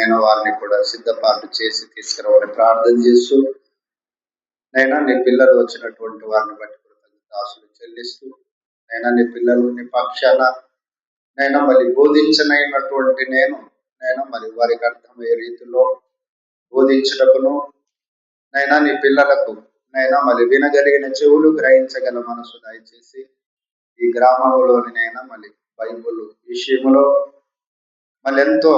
నేను వారిని కూడా సిద్ధపాటు చేసి తీసుకురావాలని ప్రార్థన చేస్తూ, నైనా నీ పిల్లలు వచ్చినటువంటి వారిని బట్టి కృతజ్ఞతాస్తుతులు చెల్లిస్తూ, నైనా నీ పిల్లలు నీ పక్షాన నైనా మరి బోధించనైనటువంటి నేను మరి వారికి అర్థమయ్యే రీతిలో బోధించుటకును, నైనా నీ పిల్లలకు నైనా మరి వినగలిగిన చెవులు, గ్రహించగల మనసు దయచేసి ఈ గ్రామంలోని నైనా మళ్ళీ బైబుల్ విషయంలో మళ్ళీ ఎంతో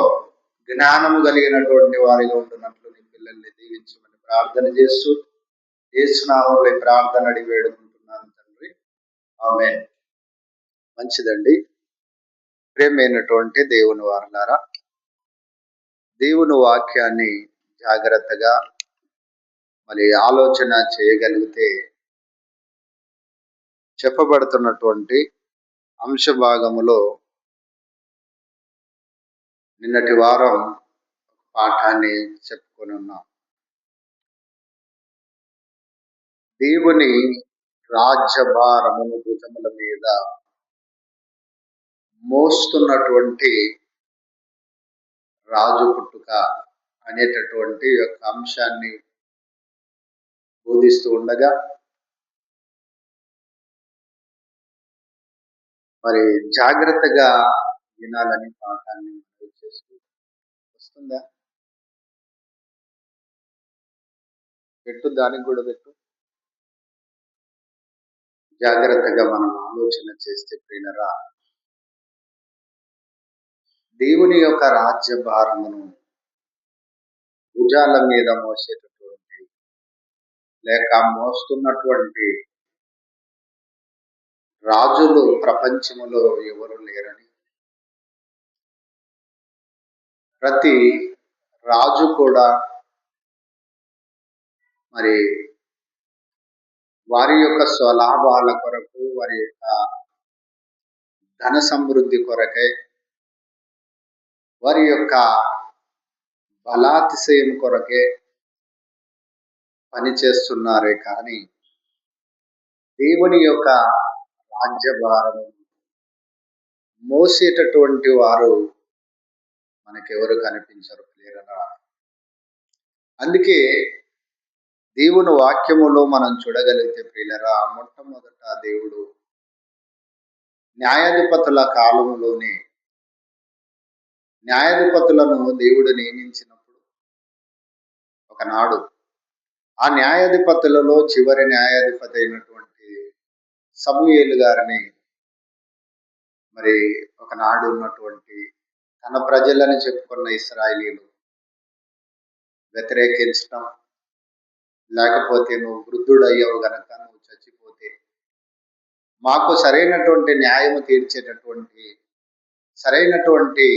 జ్ఞానము కలిగినటువంటి వారిగా ఉంటున్నట్లు నీ పిల్లల్ని దీవించమని ప్రార్థన చేస్తూ, యేసు నామములో ఈ ప్రార్థన అడిగి వేడుకుంటున్నాను తండ్రి, ఆమేన్. మంచిదండి. ప్రియమైనటువంటి దేవుని వారలారా, దేవుని వాక్యాన్ని జాగ్రత్తగా మరి ఆలోచన చేయగలిగితే చెప్పబడుతున్నటువంటి అంశ భాగములో నిన్నటి వారం పాఠాన్ని చెప్పుకొని ఉన్నాం. దేవుని రాజ్యభారమును భుజముల మీద మోస్తున్నటువంటి రాజు పుట్టుక అనేటటువంటి యొక్క అంశాన్ని బోధిస్తూ ఉండగా, మరి జాగ్రత్తగా వినాలని పాఠాన్ని చేస్తూ వస్తుందా? పెట్టు, దానికి కూడా పెట్టు. జాగ్రత్తగా మనం ఆలోచన చేస్తే ప్రియులరా, దేవుని యొక్క రాజ్య భారమును భుజాల మీద మోసేటటువంటి లేక మోస్తున్నటువంటి రాజులు ప్రపంచములో ఎవరు లేరని, ప్రతి రాజు కూడా మరి వారి యొక్క స్వలాభాల కొరకు, వారి యొక్క ధన సమృద్ధి కొరకై, వారి యొక్క బలాతిశయం కొరకే పనిచేస్తున్నారే కానీ దేవుని యొక్క రాజ్యభారము మోసేటటువంటి వారు మనకెవరు కనిపించరు ప్రియులారా. అందుకే దేవుని వాక్యములో మనం చూడగలిగితే ప్రియులారా, మొట్టమొదట దేవుడు న్యాయాధిపతుల కాలములోనే న్యాయాధిపతులను దేవుడు నియమించినప్పుడు ఒకనాడు ఆ న్యాయాధిపతులలో చివరి న్యాయాధిపతి అయినటువంటి సమూయేలు గారిని మరి ఒకనాడు ఉన్నటువంటి తన ప్రజలని చెప్పుకున్న ఇశ్రాయేలీలు వ్యతిరేకించటం, లేకపోతే నువ్వు వృద్ధుడయ్యావు గనక నువ్వు చచ్చిపోతే మాకు సరైనటువంటి న్యాయము తీర్చేటటువంటి సరైనటువంటి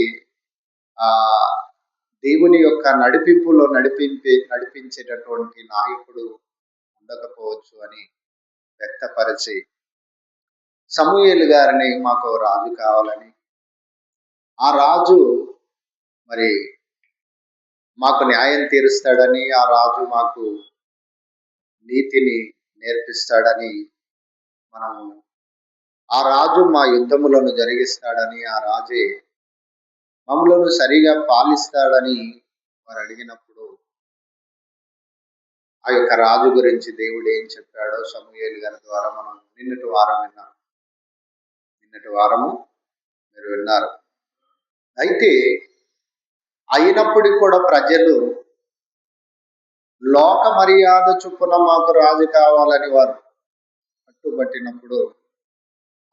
దేవుని యొక్క నడిపింపులో నడిపించేటటువంటి నాయకుడు ఉండకపోవచ్చు అని వ్యక్తపరిచి సమూయేలు గారిని మాకు రాజు కావాలని, ఆ రాజు మరి మాకు న్యాయం తీరుస్తాడని, ఆ రాజు మాకు నీతిని నేర్పిస్తాడని, మనము ఆ రాజు మా యుద్ధములను జరిగిస్తాడని, ఆ రాజే మమ్మలను సరిగా పాలిస్తాడని వారు అడిగినప్పుడు ఆ యొక్క రాజు గురించి దేవుడు ఏం చెప్పాడో సమూయేలు గారి ద్వారా మనం నిన్నటి వారము మీరు విన్నారు. అయితే అయినప్పటికీ కూడా ప్రజలు లోక మర్యాద చొప్పున మాకు రాజు కావాలని వారు పట్టుబట్టినప్పుడు,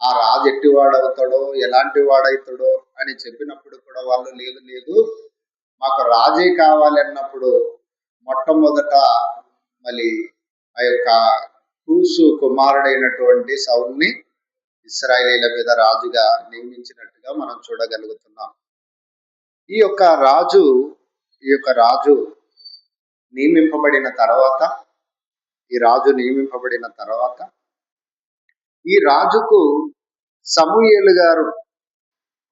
ఆ రాజు ఎట్టి వాడవుతాడో ఎలాంటి వాడవుతాడో అని చెప్పినప్పుడు కూడా వాళ్ళు లేదు మాకు రాజే కావాలి అన్నప్పుడు మొట్టమొదట మళ్ళీ ఆ యొక్క కూసు కుమారుడైనటువంటి సౌల్ని ఇశ్రాయేలీల మీద రాజుగా నియమించినట్టుగా మనం చూడగలుగుతున్నాం. ఈ యొక్క రాజు నియమింపబడిన తర్వాత ఈ రాజుకు సమూయేలు గారు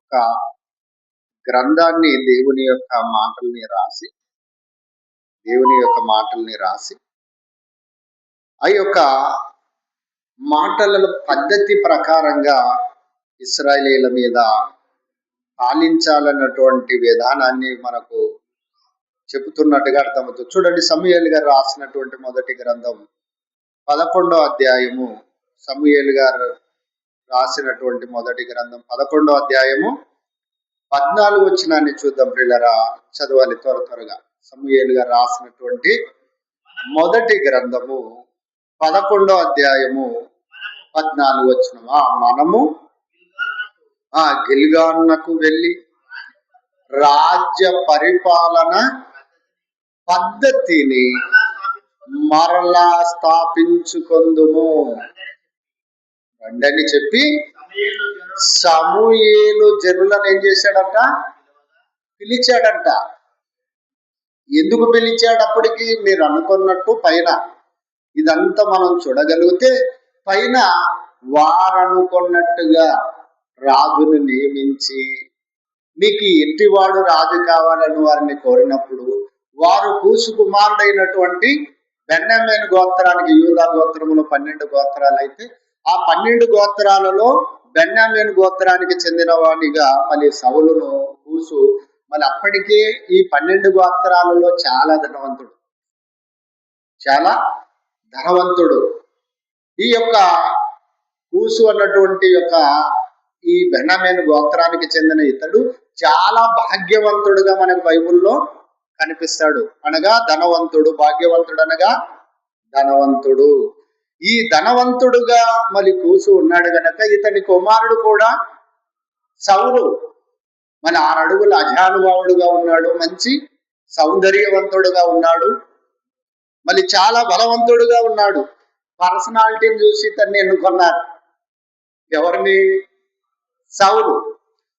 ఒక గ్రంథాన్ని దేవుని యొక్క మాటల్ని రాసి ఆ యొక్క మాటల పద్ధతి ప్రకారంగా ఇశ్రాయేలీల మీద పాలించాలన్నటువంటి విధానాన్ని మనకు చెబుతున్నట్టుగా అర్థమవుతుంది. చూడండి, సమూయేలు గారు రాసినటువంటి మొదటి గ్రంథం 11వ అధ్యాయము. సమూయేలు గారు రాసినటువంటి మొదటి గ్రంథం 11వ అధ్యాయము 14 వచనాన్ని చూద్దాం ప్రియులారా. చదవాలి త్వరగా. సమూయేలు గారు రాసినటువంటి మొదటి గ్రంథము 11వ అధ్యాయము 14 వచనం. మనము గిల్గాలునకు వెళ్ళి రాజ్య పరిపాలన పద్ధతిని మరలా స్థాపించుకొందుము రండని చెప్పి సమూయేలు జనులను ఏం చేశాడంట? పిలిచాడంట. ఎందుకు పిలిచాడు? అప్పటికి మీరు అనుకున్నట్టు పైన ఇదంతా మనం చూడగలిగితే పైన వారనుకున్నట్టుగా రాజును నియమించి మీకు ఇంటివాడు రాజు కావాలని వారిని కోరినప్పుడు వారు కూసు కుమారుడైనటువంటి బెన్యామీను గోత్రానికి, యూదా గోత్రములో 12 గోత్రాలు అయితే ఆ 12 గోత్రాలలో బెన్యామీను గోత్రానికి చెందిన వాడిగా మళ్ళీ సౌలును కూసు. మళ్ళీ అప్పటికే ఈ 12 గోత్రాలలో చాలా ధనవంతుడు ఈ యొక్క కూసు అన్నటువంటి ఈ బెన్యామీను గోత్రానికి చెందిన ఇతడు చాలా భాగ్యవంతుడుగా మనకు బైబిల్లో కనిపిస్తాడు. అనగా ధనవంతుడు, భాగ్యవంతుడు అనగా ధనవంతుడు. ఈ ధనవంతుడుగా మళ్ళీ కూసు ఉన్నాడు గనక ఇతని కుమారుడు కూడా సౌలు మన 6 అడుగుల అజానుభావుడుగా ఉన్నాడు, మంచి సౌందర్యవంతుడుగా ఉన్నాడు, మళ్ళీ చాలా బలవంతుడుగా ఉన్నాడు. పర్సనాలిటీని చూసి ఇతన్ని ఎన్నుకున్నారు. ఎవరిని?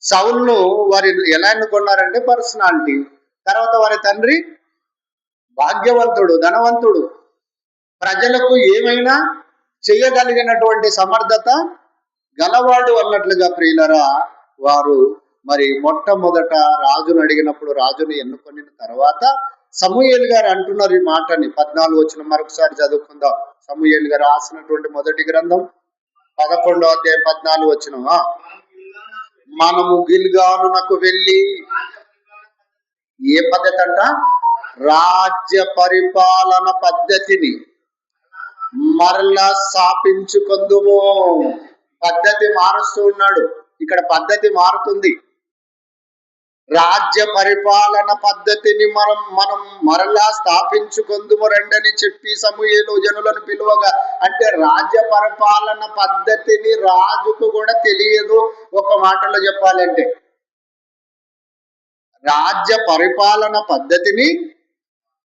సౌలును వారు ఎలా ఎన్నుకున్నారంటే పర్సనాలిటీ. తర్వాత వారి తండ్రి భాగ్యవంతుడు, ధనవంతుడు, ప్రజలకు ఏమైనా చేయగలిగినటువంటి సమర్థత గలవాడు అన్నట్లుగా ప్రియులరా వారు మరి మొట్టమొదట రాజును అడిగినప్పుడు రాజును ఎన్నుకొని తర్వాత సమూయేలు గారు అంటున్నారు ఈ మాటని. 14 వచనం మరొకసారి చదువుకుందాం. సమూయేలు గారు రాసినటువంటి మొదటి గ్రంథం 11వ అధ్యాయం 14 వచనం. మనము గిల్గాలునకు వెళ్ళి ఏ పద్ధతి అంట? రాజ్య పరిపాలన పద్ధతిని మరలా స్థాపించుకొందుము. పద్ధతి మారుస్తూ ఉన్నాడు. ఇక్కడ పద్ధతి మారుతుంది. రాజ్య పరిపాలన పద్ధతిని మనం మరలా స్థాపించుకొందుము రండని చెప్పి సమూయేలు జనులను పిలువగా. అంటే రాజ్య పరిపాలన పద్ధతిని రాజుకు కూడా తెలియదు. ఒక మాటలో చెప్పాలంటే రాజ్య పరిపాలన పద్ధతిని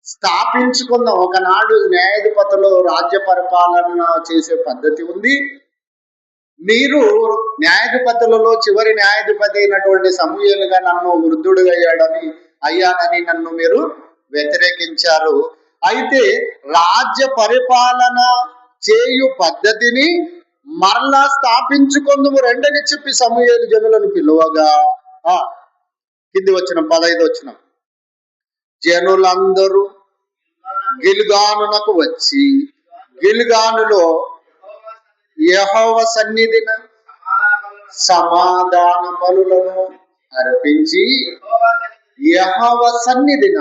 స్థాపించుకుందాం. ఒకనాడు న్యాయాధిపతులు రాజ్య పరిపాలన చేసే పద్ధతి ఉంది. మీరు న్యాయాధిపతులలో చివరి న్యాయాధిపతి అయినటువంటి సమూయేలుగా నన్ను వృద్ధుడుగా అయ్యానని నన్ను మీరు వ్యతిరేకించారు. అయితే రాజ్య పరిపాలన చేయు పద్ధతిని మరలా స్థాపించుకొందుము రెండని చెప్పి సమూయేలు జనులను పిలువగా. కింది వచ్చిన 15 వచనం. జనులందరూ గిల్గాలునకు వచ్చి గిల్గాలులో యెహోవా సన్నిధిన సమాధాన బలులను అర్పించి యెహోవా సన్నిధిన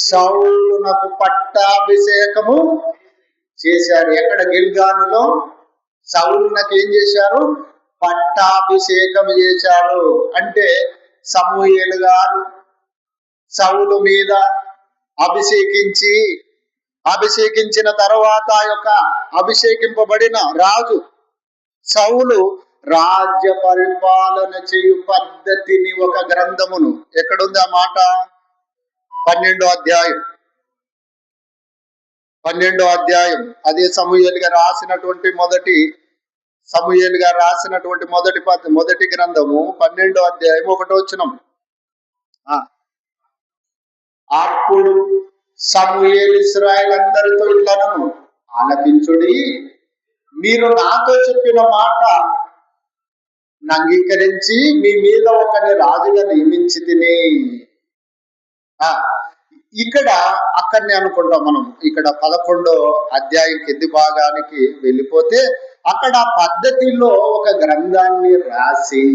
సౌలునకు పట్టాభిషేకము చేశారు. ఎక్కడ? గిల్గాలులో సౌలునకు ఏం చేశారు? పట్టాభిషేకం చేశారు. అంటే సమూయేలు గారు సౌలు మీద అభిషేకించిన తర్వాత అభిషేకింపబడిన రాజు సౌలు రాజ్య పరిపాలన చేయు పద్ధతిని ఒక గ్రంథమును, ఎక్కడుంది ఆ మాట? 12వ అధ్యాయం. అదే సమూయేలు గారు రాసినటువంటి మొదటి గ్రంథము 12వ అధ్యాయం 1వ వచనం. అప్పుడు సమూయేలు ఇశ్రాయేలు అందరితో ఇట్లనెను, ఆలకించుడి, మీరు నాతో చెప్పిన మాట అంగీకరించి మీ మీద ఒకరిని రాజుగా నియమించి తిని. అక్కడనే అనుకుంటాం మనం. ఇక్కడ 11వ అధ్యాయం కింది భాగానికి వెళ్ళిపోతే అక్కడ పద్ధతిలో ఒక గ్రంథాన్ని రాసి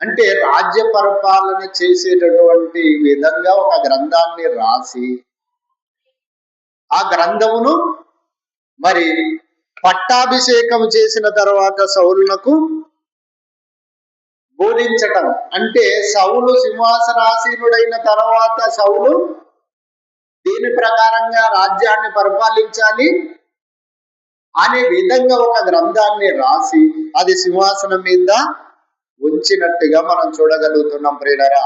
అంటే రాజ్య పరిపాలన చేసేటటువంటి విధంగా ఒక గ్రంథాన్ని రాసి ఆ గ్రంథమును మరి పట్టాభిషేకం చేసిన తర్వాత సౌలునకు బోధించటం. అంటే సౌలు సింహాసనాసీనుడైన తర్వాత సౌలు దీని ప్రకారంగా రాజ్యాన్ని పరిపాలించాలి అనే విధంగా ఒక గ్రంథాన్ని రాసి అది సింహాసనం మీద ఉంచినట్టుగా మనం చూడగలుగుతున్నాం ప్రియులారా.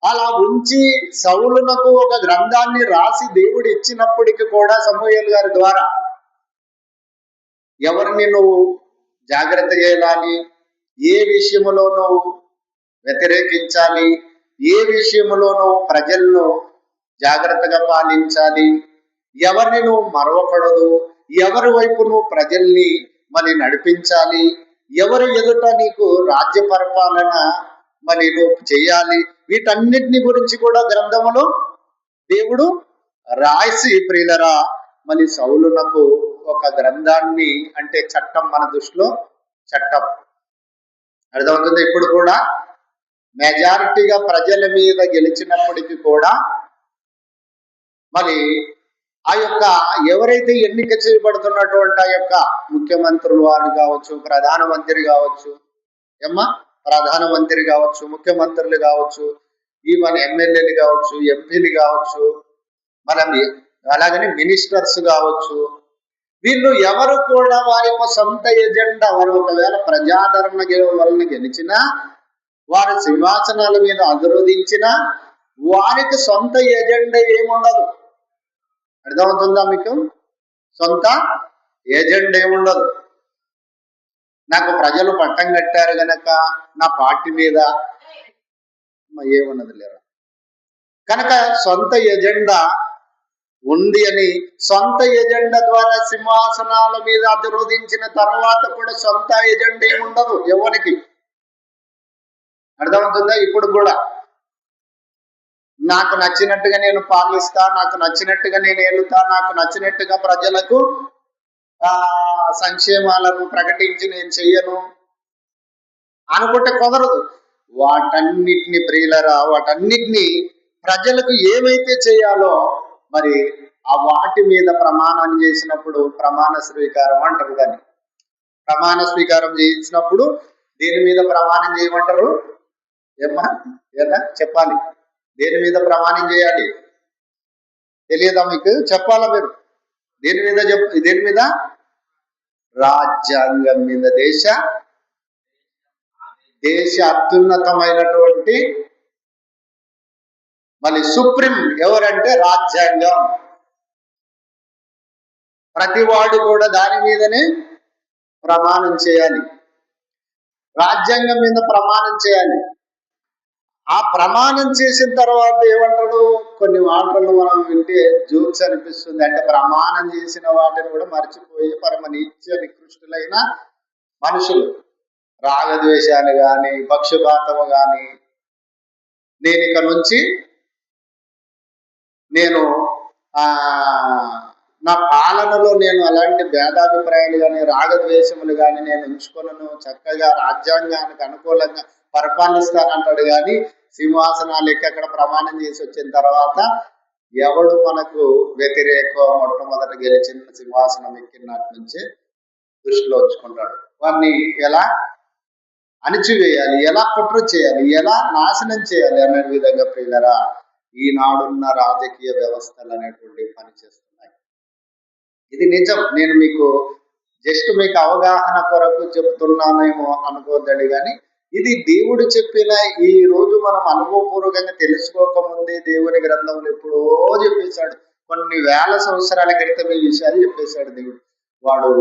అలా ఉంచి సౌలునకు ఒక గ్రంథాన్ని రాసి దేవుడు ఇచ్చినప్పటికీ కూడా సమూయేలు గారి ద్వారా ఎవరిని నువ్వు జాగ్రత్త చేయాలి, ఏ విషయంలో నువ్వు వ్యతిరేకించాలి, ఏ విషయంలో నువ్వు ప్రజలను జాగ్రత్తగా పాలించాలి, ఎవరిని నువ్వు మరవకూడదు, ఎవరి వైపు నువ్వు ప్రజల్ని మరి నడిపించాలి, ఎవరి ఎదుట నీకు రాజ్య పరిపాలన మరి నువ్వు చేయాలి, వీటన్నిటిని గురించి కూడా గ్రంథములో దేవుడు రాసి ప్రియులరా మరి సౌలునకు ఒక గ్రంథాన్ని, అంటే చట్టం, మన దృష్టిలో చట్టం అర్థమవుతుంది. ఇప్పుడు కూడా మెజారిటీగా ప్రజల మీద గెలిచినప్పటికీ కూడా మరి ఆ యొక్క ఎవరైతే ఎన్నిక చేయబడుతున్నటువంటి ఆ యొక్క ముఖ్యమంత్రులు వారు కావచ్చు, ప్రధానమంత్రి కావచ్చు, ప్రధానమంత్రి కావచ్చు, ముఖ్యమంత్రులు కావచ్చు, ఈవెన్ ఎమ్మెల్యేలు కావచ్చు, ఎంపీలు కావచ్చు, మనం అలాగని మినిస్టర్స్ కావచ్చు, వీళ్ళు ఎవరు కూడా వారి యొక్క సొంత ఎజెండా, వారు ఒకవేళ ప్రజాదరణ వలన గెలిచినా, వారి సింహాసనాల మీద అధిరోధించినా వారికి సొంత ఎజెండా ఏముండదు. అర్థమవుతుందా మీకు? సొంత ఏజెండా ఏముండదు. నాకు ప్రజలు పట్టం కట్టారు గనక నా పార్టీ మీద ఏమున్నది లేరు కనుక సొంత ఎజెండా ఉంది అని, సొంత ఎజెండా ద్వారా సింహాసనాల మీద అధిరోధించిన తర్వాత కూడా సొంత ఎజెండా ఏముండదు ఎవరికి. అర్థమవుతుందా? ఇప్పుడు కూడా నాకు నచ్చినట్టుగా నేను పాలిస్తా, నాకు నచ్చినట్టుగా నేను ఏలుతా, నాకు నచ్చినట్టుగా ప్రజలకు సంక్షేమాలను ప్రకటించి నేను చెయ్యను అనుకుంటే కుదరదు. వాటన్నిటిని ప్రియులరా, వాటన్నిటిని ప్రజలకు ఏమైతే చేయాలో మరి ఆ వాటి మీద ప్రమాణం చేసినప్పుడు ప్రమాణ స్వీకారం అంటారు. దాన్ని ప్రమాణ స్వీకారం చేయించినప్పుడు దేని మీద ప్రమాణం చేయమంటారు? ఏమన్నా చెప్పాలి, దేని మీద ప్రమాణం చేయాలి తెలియదా మీకు? చెప్పాలా మీరు? దేని మీద దేని మీద? రాజ్యాంగం మీద. దేశ అత్యున్నతమైనటువంటి మళ్ళీ సుప్రీం ఎవరంటే రాజ్యాంగం. ప్రతివాడు కూడా దాని మీదనే ప్రమాణం చేయాలి, రాజ్యాంగం మీద ప్రమాణం చేయాలి. ఆ ప్రమాణం చేసిన తర్వాత ఏమంటాడు? కొన్ని మాటలు మనం వింటే జోక్స్ అనిపిస్తుంది. అంటే ప్రమాణం చేసిన వాటిని కూడా మర్చిపోయి పరమ నీచ నికృష్టులైన మనుషులు, రాగద్వేషాలు కానీ, పక్షపాతము కానీ, నేను ఇక నుంచి నేను నా పాలనలో నేను అలాంటి భేదాభిప్రాయాలు కానీ, రాగద్వేషములు కానీ నేను ఉంచుకొనను, చక్కగా రాజ్యాంగానికి అనుకూలంగా పరిపాలిస్తానంటాడు. కానీ సింహాసనాలు ఎక్కి అక్కడ ప్రమాణం చేసి వచ్చిన తర్వాత ఎవడు మనకు వ్యతిరేకం మొట్టమొదట గెలిచిన సింహాసనం ఎక్కినట్టు నుంచి దృష్టిలో ఉంచుకుంటాడు. వాడిని ఎలా అణిచివేయాలి, ఎలా కుట్ర చేయాలి, ఎలా నాశనం చేయాలి అనే విధంగా ప్రియులరా ఈనాడున్న రాజకీయ వ్యవస్థలు అనేటువంటి పని చేస్తున్నాయి. ఇది నిజం. నేను మీకు జస్ట్ మీకు అవగాహన కొరకు చెప్తున్నానేమో అనుకోద్దండి, కానీ ఇది దేవుడు చెప్పిన, ఈ రోజు మనం అనుభవపూర్వకంగా తెలుసుకోకముందే దేవుని గ్రంథంలో ఎప్పుడో చెప్పేశాడు. కొన్ని వేల సంవత్సరాల క్రితం ఈ విషయాలు చెప్పేశాడు దేవుడు. వాడు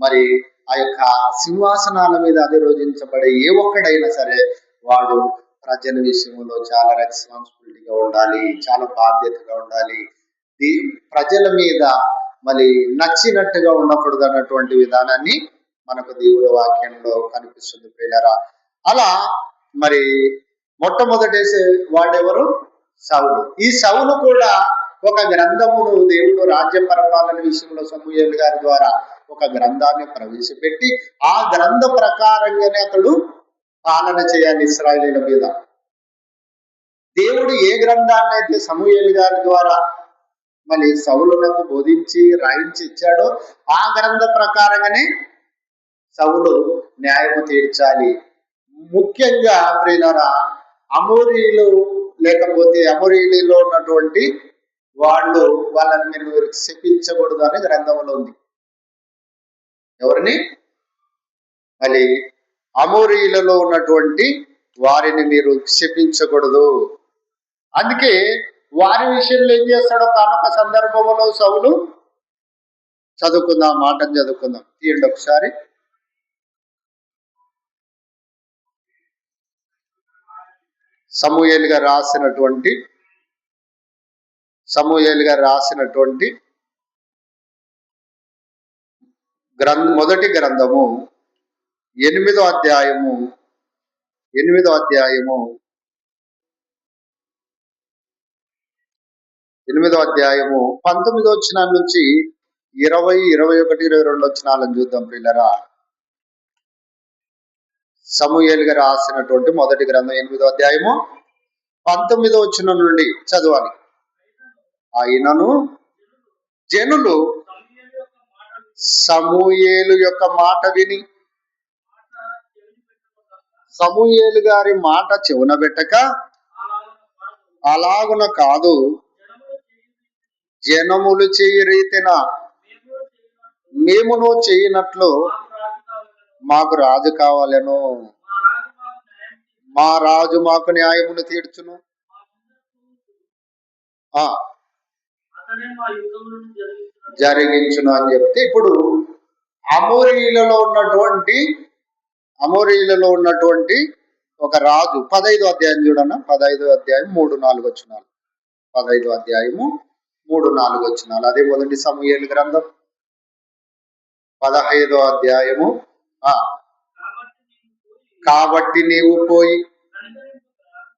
మరి ఆ యొక్క సింహాసనాల మీద అధిరోధించబడే ఏ ఒక్కడైనా సరే వాడు ప్రజల విషయంలో చాలా రెస్పాన్సిబిలిటీగా ఉండాలి, చాలా బాధ్యతగా ఉండాలి, ప్రజల మీద మరి నచ్చినట్టుగా ఉండకూడదు అన్నటువంటి విధానాన్ని మనకు దేవుడి వాక్యంలో కనిపిస్తుంది ప్రియులారా. అలా మరి మొట్టమొదటి వాడెవరు? సౌలు. ఈ సౌలు కూడా ఒక గ్రంథమును దేవుడు రాజ్య పరిపాలన విషయంలో సమూయేలు గారి ద్వారా ఒక గ్రంథాన్ని ప్రవేశపెట్టి ఆ గ్రంథ ప్రకారంగానే అతడు పాలన చేయాలి ఇశ్రాయేలీయుల మీద. దేవుడు ఏ గ్రంథాన్ని అయితే సమూయేలు గారి ద్వారా మరి సౌలునకు బోధించి రాయించి ఇచ్చాడో ఆ గ్రంథ ప్రకారంగానే సౌలు న్యాయము తీర్చాలి. ముఖ్యంగా ప్రియులారా, అమోరీలు లేకపోతే అమోరీలో ఉన్నటువంటి వాళ్ళని మీరు శపించకూడదు అని గ్రంథంలో ఉంది. ఎవరిని? మరి అమోరీలలో ఉన్నటువంటి వారిని మీరు శపించకూడదు. అందుకే వారి విషయంలో ఏం చేస్తాడో కానొక సందర్భంలో సౌలు, చదువుకుందాం, మాటను చదువుకుందాం, తీయండి ఒకసారి. సమూయేలుగా రాసినటువంటి మొదటి గ్రంథము 8వ అధ్యాయము 19వ వచనం నుంచి 20, 21, 22 వచనాలను చూద్దాం ప్రియులారా. సమూయేలుగా రాసినటువంటి మొదటి గ్రంథం 8వ అధ్యాయము 19వ వచనం నుండి చదవాలి. అయినను జనులు సమూయేలు యొక్క మాట విని సమూయేలు గారి మాట చెవున పెట్టక, అలాగున కాదు, జనములు చేయి రీతిన మేమును చేయనట్లు మాకు రాజు కావాలను, మా రాజు మాకు న్యాయమును తీర్చును, జరిగించును అని చెప్తే, ఇప్పుడు అమోరీలలో ఉన్నటువంటి ఒక రాజు, 15వ అధ్యాయం చూడన్న, 15వ అధ్యాయం 3-4 వచనాలు, 15వ అధ్యాయము 3-4 వచనాలు. అదే మొదటి సమూయేలు గ్రంథం 15వ అధ్యాయము. కాబట్టి నీవు పోయి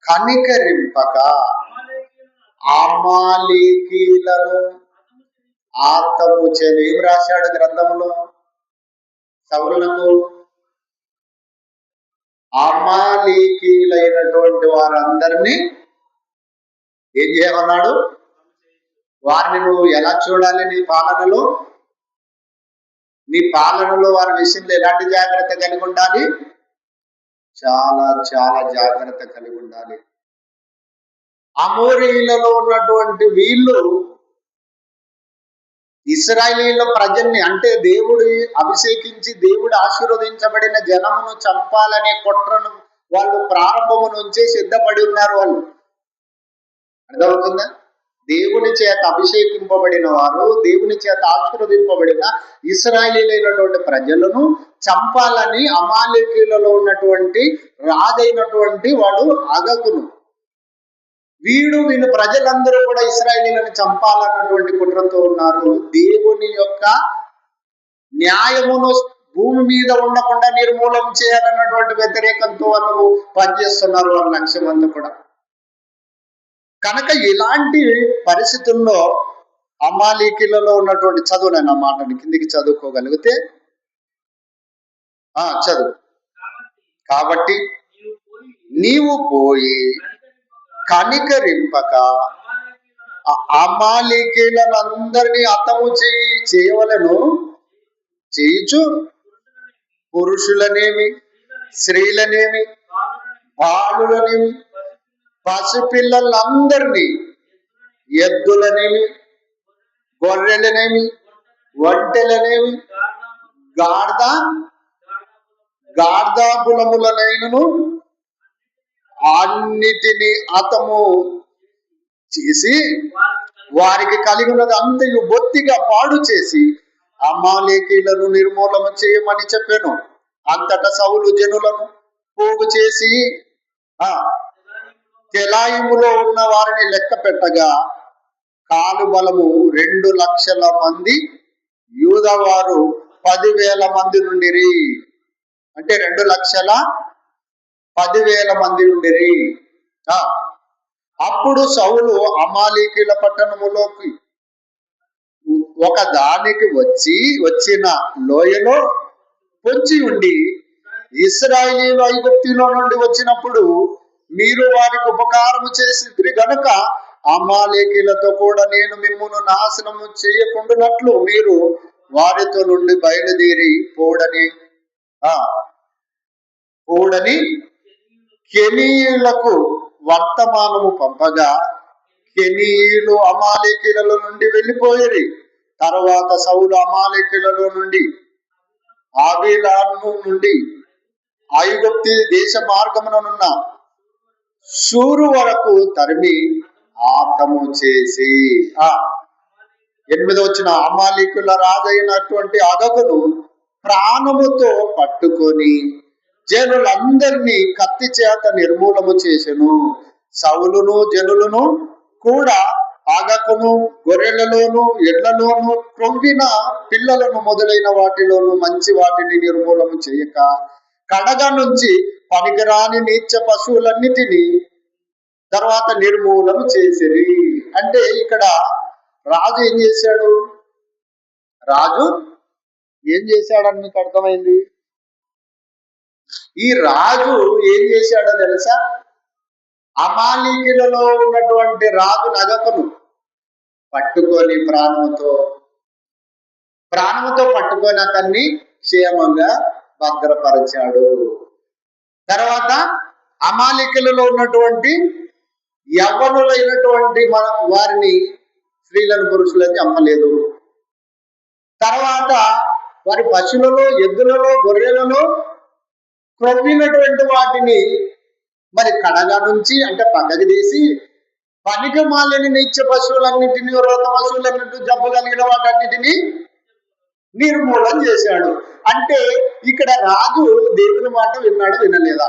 కనికరింపక అమాలేకీయులను హతము చేయి. ఏం రాశాడు గ్రంథంలో? సౌలునకు అమాలేకీయులైనటువంటి వారందరినీ ఏం చేయమన్నాడు? వారిని నువ్వు ఎలా చూడాలి? నీ పాలనలో వారి విషయంలో ఎలాంటి జాగ్రత్త కలిగి ఉండాలి? చాలా చాలా జాగ్రత్త కలిగి ఉండాలి. అమోరీలలో ఉన్నటువంటి వీళ్ళు ఇశ్రాయేలీయుల ప్రజల్ని, అంటే దేవుడు అభిషేకించి దేవుడు ఆశీర్వదించబడిన జనమును చంపాలనే కుట్రను వాళ్ళు ప్రారంభము నుంచే సిద్ధపడి ఉన్నారు. వాళ్ళు అర్థమవుతుందా? దేవుని చేత అభిషేకింపబడిన వారు, దేవుని చేత ఆశీర్వదింపబడిన ఇశ్రాయేలీయులైనటువంటి ప్రజలను చంపాలని అమాలేకీయులలో ఉన్నటువంటి రాజైనటువంటి వాడు అగగును, వీళ్ళు ప్రజలందరూ కూడా ఇశ్రాయేలీయులను చంపాలన్నటువంటి కుట్రతో ఉన్నారు. దేవుని యొక్క న్యాయమును భూమి మీద ఉండకుండా నిర్మూలన చేయాలన్నటువంటి వ్యతిరేకంతో వాళ్ళు పనిచేస్తున్నారు. వాళ్ళ లక్ష్యం అంతా కూడా. కనుక ఇలాంటి పరిస్థితుల్లో అమాలేకీయులలో ఉన్నటువంటి చదువునైన మాటని కిందికి చదువుకోగలిగితే చదువు. కాబట్టి నీవు పోయి కనికరింపక అమాలేకీయులందరినీ హతము చేయవలెను, చేయుచు పురుషులనేమి, స్త్రీలనేమి, బాలులనేమి, పసిపిల్లలందరినీ, ఎద్దులనేమి, గొర్రెలనేమి, ఒంటెలనేమి, గార్ధాబులములనైనను అన్నిటినీ హతము చేసి వారికి కలిగినది అంతయు బొత్తిగా పాడు చేసి అమాలేకీయులను నిర్మూలన చేయమని చెప్పాను. అంతటా సౌలు జనులను పోగు చేసి తెలాయిములో ఉన్న వారిని లెక్క పెట్టగా కాలు బలము 2 లక్షల మంది, యూదవారు 10,000 మంది నుండిరి. అంటే 2,10,000 మంది నుండిరి. అప్పుడు సౌలు అమాలేకీయుల పట్టణములోకి ఒక దానికి వచ్చిన లోయలో పొంచి ఉండి ఇశ్రాయేలీయులు ఐగుప్తులో నుండి వచ్చినప్పుడు మీరు వారికి ఉపకారము చేసిరి గనుక అమాలేకీయులతో కూడా నేను మిమ్మును నాశనము చేయకుండానట్లు మీరు వారితో నుండి బయలుదేరి పోడని కెనీయులకు వర్తమానము పంపగా కెనీయులు అమాలేకీయుల నుండి వెళ్ళిపోయేది. తర్వాత సౌలు అమాలేకీయులలో నుండి ఆవిలాను నుండి ఐగుప్తు దేశ మార్గముననున్న షూరు వరకు తరిమి ఆతము చేసి 8వ వచనం అమాలేకీయుల రాజైనటువంటి అగగును ప్రాణముతో పట్టుకొని జనులందరినీ కత్తి చేత నిర్మూలము చేసెను. సౌలును జనులను కూడా అగకును గొర్రెలలోను ఎడ్లలోను క్రొవ్విన పిల్లలను మొదలైన వాటిలోను మంచి వాటిని నిర్మూలము చేయక కడగ నుంచి పనికిరాని నీచ పశువులన్నిటినీ తర్వాత నిర్మూలన చేసిరి. అంటే ఇక్కడ రాజు ఏం చేశాడు? రాజు ఏం చేశాడని మీకు అర్థమైంది? ఈ రాజు ఏం చేశాడో తెలుసా? అమాలేకీయులలో ఉన్నటువంటి రాజు నగకును పట్టుకొని ప్రాణముతో పట్టుకొని అతన్ని క్షేమంగా భద్రపరిచాడు. తర్వాత అమాలేకీయులలో ఉన్నటువంటి యవ్వనులైనటువంటి వారిని స్త్రీలను పురుషులని చంపలేదు. తర్వాత వారి పశువులలో ఎద్దులలో గొర్రెలలో క్రొవ్వినటువంటి వాటిని మరి కడగా నుంచి అంటే పక్కకి తీసి పనికి మాలిన నీచ పశువులన్నింటినీ రోత పశువులన్నింటి జబ్బు కలిగిన వాటన్నిటినీ నిర్మూలన చేశాడు. అంటే ఇక్కడ రాజు దేవుని మాట విన్నాడు, వినలేదా?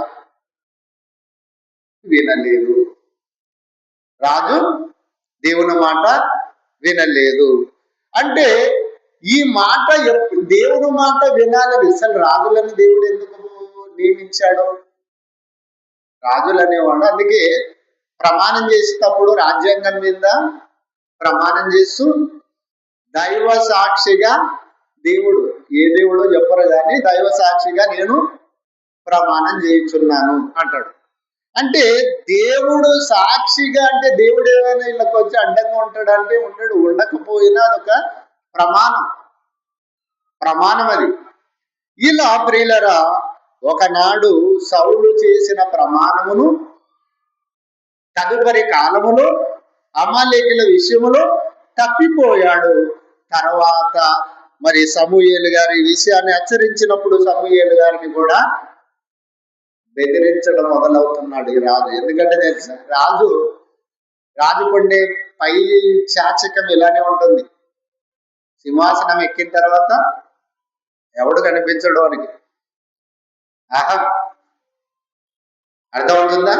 వినలేదు. రాజు దేవుని మాట వినలేదు. అంటే ఈ మాట దేవుని మాట వినాలని అసలు రాజులని దేవుడు ఎందుకు నియమించాడు? రాజులు అనేవాడు అందుకే ప్రమాణం చేసేటప్పుడు రాజ్యాంగం మీద ప్రమాణం చేస్తూ దైవ సాక్షిగా దేవుడు ఏ దేవుడో చెప్పరు కానీ దైవ సాక్షిగా నేను ప్రమాణం చేయించున్నాను అంటాడు. అంటే దేవుడు సాక్షిగా అంటే దేవుడు ఏమైనా ఇళ్ళకి వచ్చి అడ్డంగా ఉంటాడు అంటే ఉంటాడు, ఉండకపోయినా అదొక ప్రమాణం అది. ఇలా ప్రియులరా ఒకనాడు సౌలు చేసిన ప్రమాణమును తదుపరి కాలములో అమాలేకీయుల విషయములో తప్పిపోయాడు. తర్వాత మరి సమూయేలు గారి విషయాన్ని హెచ్చరించినప్పుడు సమూయేలు గారిని కూడా బెదిరించడం మొదలవుతున్నాడు ఈ రాజు. ఎందుకంటే తెలుసా, రాజు కొండే పై చాచకం ఇలానే ఉంటుంది. సింహాసనం ఎక్కిన తర్వాత ఎవడు కనిపించడు వానికి. అర్థమవుతుందా?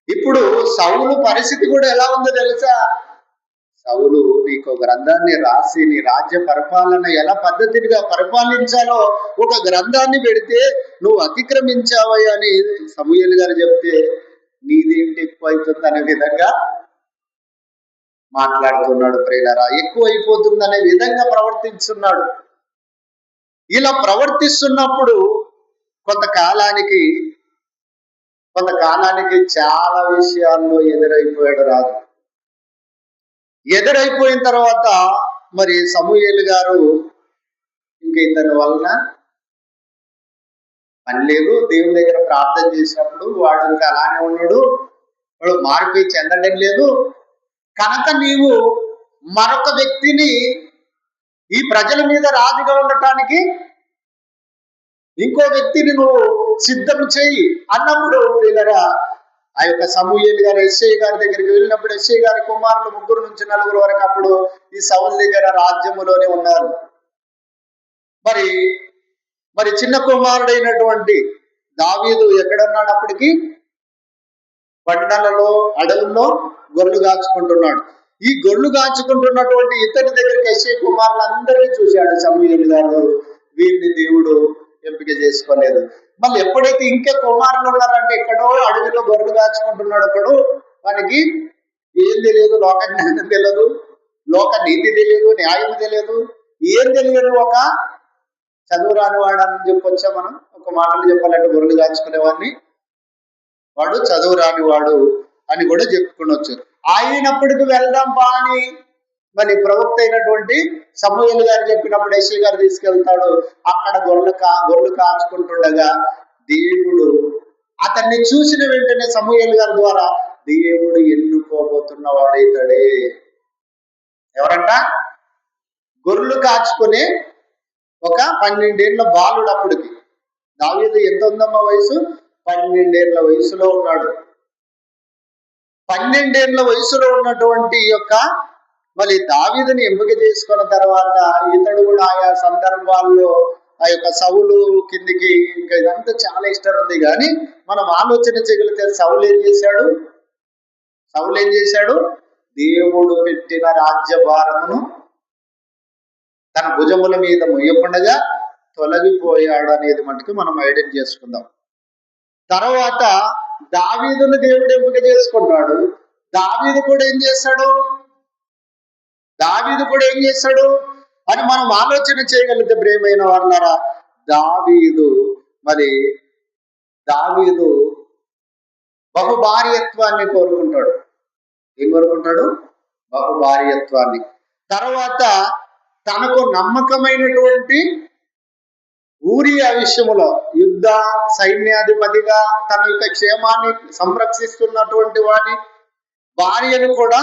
ఇప్పుడు సౌలు పరిస్థితి కూడా ఎలా ఉందో తెలుసా? సౌలు నీకు గ్రంథాన్ని రాసి నీ రాజ్య పరిపాలన ఎలా పద్ధతిగా పరిపాలించాలో ఒక గ్రంథాన్ని పెడితే నువ్వు అతిక్రమించావయ్యా అని సమూయేలు గారు చెప్తే నీదేంటి ఎక్కువ అవుతుంది అనే విధంగా మాట్లాడుతున్నాడు. ప్రియులారా, ఎక్కువ అయిపోతుంది అనే విధంగా ప్రవర్తిస్తున్నాడు. ఇలా ప్రవర్తిస్తున్నప్పుడు కొంతకాలానికి చాలా విషయాల్లో ఎదురైపోయాడు రాజు. ఎదురైపోయిన తర్వాత మరి సమూయేలు గారు ఇంక ఇతని వలన పని లేదు, దేవుని దగ్గర ప్రార్థన చేసినప్పుడు వాడు ఇంకా అలానే ఉన్నాడు, వాడు మార్పు చెందడం లేదు కనుక నీవు మరొక వ్యక్తిని ఈ ప్రజల మీద రాజుగా ఉండటానికి ఇంకో వ్యక్తిని నువ్వు సిద్ధం చేయి అన్నప్పుడు వీళ్ళరా ఆ యొక్క సమూయేలు గారు ఎస్ఐ గారి దగ్గరికి వెళ్ళినప్పుడు ఎస్ఐ గారి కుమారులు 3 నుంచి 4 వరకు అప్పుడు ఈ సౌలు దగ్గర రాజ్యములోనే ఉన్నారు. మరి చిన్న కుమారుడైనటువంటి దావీదు ఎక్కడున్నాడు? అప్పటికి బండలలో అడవుల్లో గొర్రెలు కాచుకుంటున్నాడు. ఈ గొర్రెలు కాచుకుంటున్నటువంటి ఇతని దగ్గరికి ఎస్ఐ కుమారులందరినీ చూశాడు సమూయేలు గారు. వీరిని దేవుడు ఎంపిక చేసుకోలేదు. మళ్ళీ ఎప్పుడైతే ఇంకా కుమారులు ఉన్నారంటే ఎక్కడో అడవిలో గొర్రెలు కాచుకుంటున్నాడు ఒకడు, వానికి ఏం తెలియదు, లోక జ్ఞానం తెలియదు, లోక నీతి తెలియదు, న్యాయం తెలియదు, ఏం తెలియదు, ఒక చదువు రానివాడని చెప్పొచ్చా మనం, ఒక ఒక మాటలు చెప్పాలంటే గొర్రెలు కాచుకునేవాడిని వాడు చదువు రాని వాడు అని కూడా చెప్పుకునొచ్చు. అయినప్పటికీ వెళ్దాం పా అని మరి ప్రవక్త అయినటువంటి సమూయేలు గారు చెప్పినప్పుడు యెషయా గారు తీసుకెళ్తాడు. అక్కడ గొర్రెలు కాచుకుంటుండగా దేవుడు అతన్ని చూసిన వెంటనే సమూయేలు గారి ద్వారా దేవుడు ఎన్నుకోబోతున్న వాడైతాడే. ఎవరంట? గొర్రెలు కాచుకునే ఒక 12 ఏళ్ల బాలుడు. అప్పటికి దావీదు ఎంత ఉందమ్మా వయసు? 12 ఏళ్ల వయసులో ఉన్నాడు. 12 ఏళ్ల వయసులో ఉన్నటువంటి యొక్క మరి దావీదుని ఎంపిక చేసుకున్న తర్వాత ఇతడు కూడా ఆయా సందర్భాల్లో ఆ యొక్క సౌలు కిందికి, ఇంకా ఇదంతా చాలా ఇష్టం ఉంది. కానీ మనం ఆలోచన చేయగలిగితే సౌలు ఏం చేశాడు? దేవుడు పెట్టిన రాజ్యభారమును తన భుజముల మీద మొయ్యకుండగా తొలగిపోయాడు అనేది మటుకు మనం ఐడెంటిఫై చేసుకుందాం. తర్వాత దావీదును దేవుడు ఎంపిక చేసుకున్నాడు. దావీదు కూడా ఏం చేశాడు అని మనం ఆలోచన చేయగలిగితే ప్రియమైన వాళ్ళారా, దావీదు బహుభార్యత్వాన్ని కోరుకుంటాడు. ఏం కోరుకుంటాడు? బహుభార్యత్వాన్ని. తర్వాత తనకు నమ్మకమైనటువంటి ఊరియా విషయములో యుద్ధ సైన్యాధిపతిగా తన యొక్క క్షేమాన్ని సంరక్షిస్తున్నటువంటి వాడి భార్యను కూడా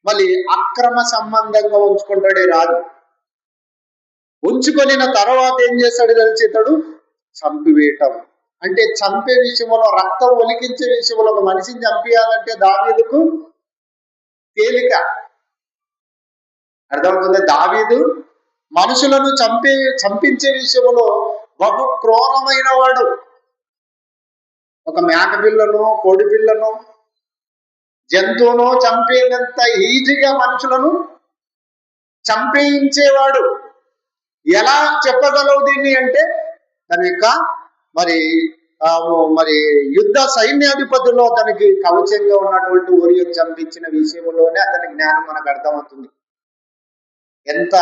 మళ్ళీ అక్రమ సంబంధంగా ఉంచుకుంటాడే రాజు. ఉంచుకొనిన తర్వాత ఏం చేశాడు తెలిసి ఇతడు చంపివేయటం. అంటే చంపే విషయంలో, రక్తం ఒలికించే విషయంలో ఒక మనిషిని చంపేయాలంటే దావీదుకు తేలిక. అర్థమవుతుంది? దావీదు మనుషులను చంపించే విషయంలో బహు క్రూరమైన వాడు. ఒక మేక పిల్లను, కోడి పిల్లను, జంతువును చంపేంత ఈజీగా మనుషులను చంపేయించేవాడు. ఎలా చెప్పగలవు దీన్ని అంటే తన యొక్క మరి యుద్ధ సైన్యాధిపతుల్లో తనకి కవచంగా ఉన్నటువంటి ఊరియను చంపించిన విషయంలోనే అతని జ్ఞానం మనకు అర్థమవుతుంది. ఎంత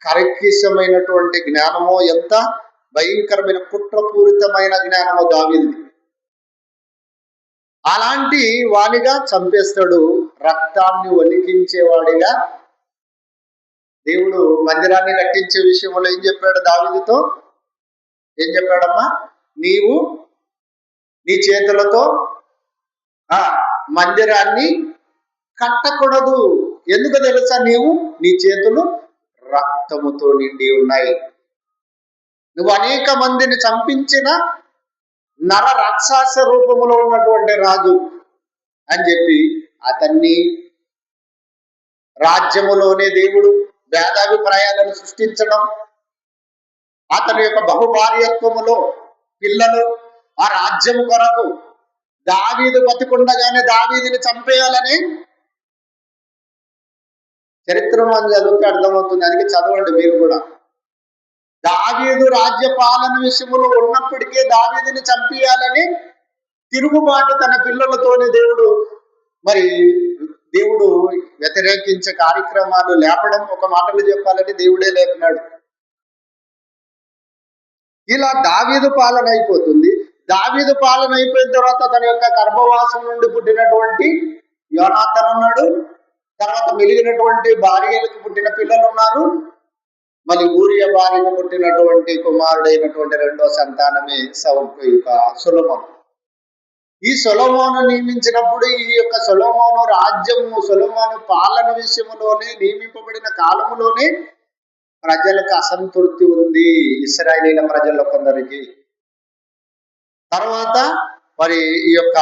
కర్కశమైనటువంటి జ్ఞానమో, ఎంత భయంకరమైన కుట్రపూరితమైన జ్ఞానమో దావీదు. అలాంటి వాడిగా చంపేస్తాడు. రక్తాన్ని ఒలికించేవాడిగా దేవుడు మందిరాన్ని కట్టించే విషయంలో ఏం చెప్పాడు దావీదుతో? ఏం చెప్పాడమ్మా? నీవు నీ చేతులతో మందిరాన్ని కట్టకూడదు. ఎందుకు తెలుసా? నీ చేతులు రక్తముతో నిండి ఉన్నాయి. నువ్వు అనేక మందిని చంపించిన నర రాక్షస రూపంలో ఉన్నటువంటి రాజు అని చెప్పి అతన్ని రాజ్యములోనే దేవుడు భేదాభిప్రాయాలను సృష్టించడం, అతని యొక్క బహుభార్యత్వములో పిల్లలు, ఆ రాజ్యము కొరకు దావీదు బతికుండగానే దావీదుని చంపేయాలని చరిత్ర మనం చదివితే అర్థమవుతుంది. అందుకే చదవండి మీరు కూడా. దావీదు రాజ్య పాలన విషయంలో ఉన్నప్పటికే దావీదుని చంపేయాలని తిరుగుబాటు తన పిల్లలతోనే దేవుడు వ్యతిరేకించే కార్యక్రమాలు లేపడం, ఒక మాటలు చెప్పాలంటే దేవుడే లేపినాడు. ఇలా దావీదు పాలన అయిపోతుంది. దావీదు పాలన అయిపోయిన తర్వాత తన యొక్క గర్భవాసం నుండి పుట్టినటువంటి యోనాతాను ఉన్నాడు. తర్వాత మిగిలినటువంటి భార్యలకు పుట్టిన పిల్లలు ఉన్నారు. మళ్ళీ ఊరియా భార్యకు పుట్టినటువంటి కుమారుడైనటువంటి రెండో సంతానమే సొలొమోను. ఈ సొలొమోను నియమించినప్పుడు ఈ యొక్క సొలొమోను పాలన విషయంలోనే, నియమింపబడిన కాలములోనే ప్రజలకు అసంతృప్తి ఉంది, ఇశ్రాయేలీల ప్రజల్లో కొందరికి. తర్వాత ఈ యొక్క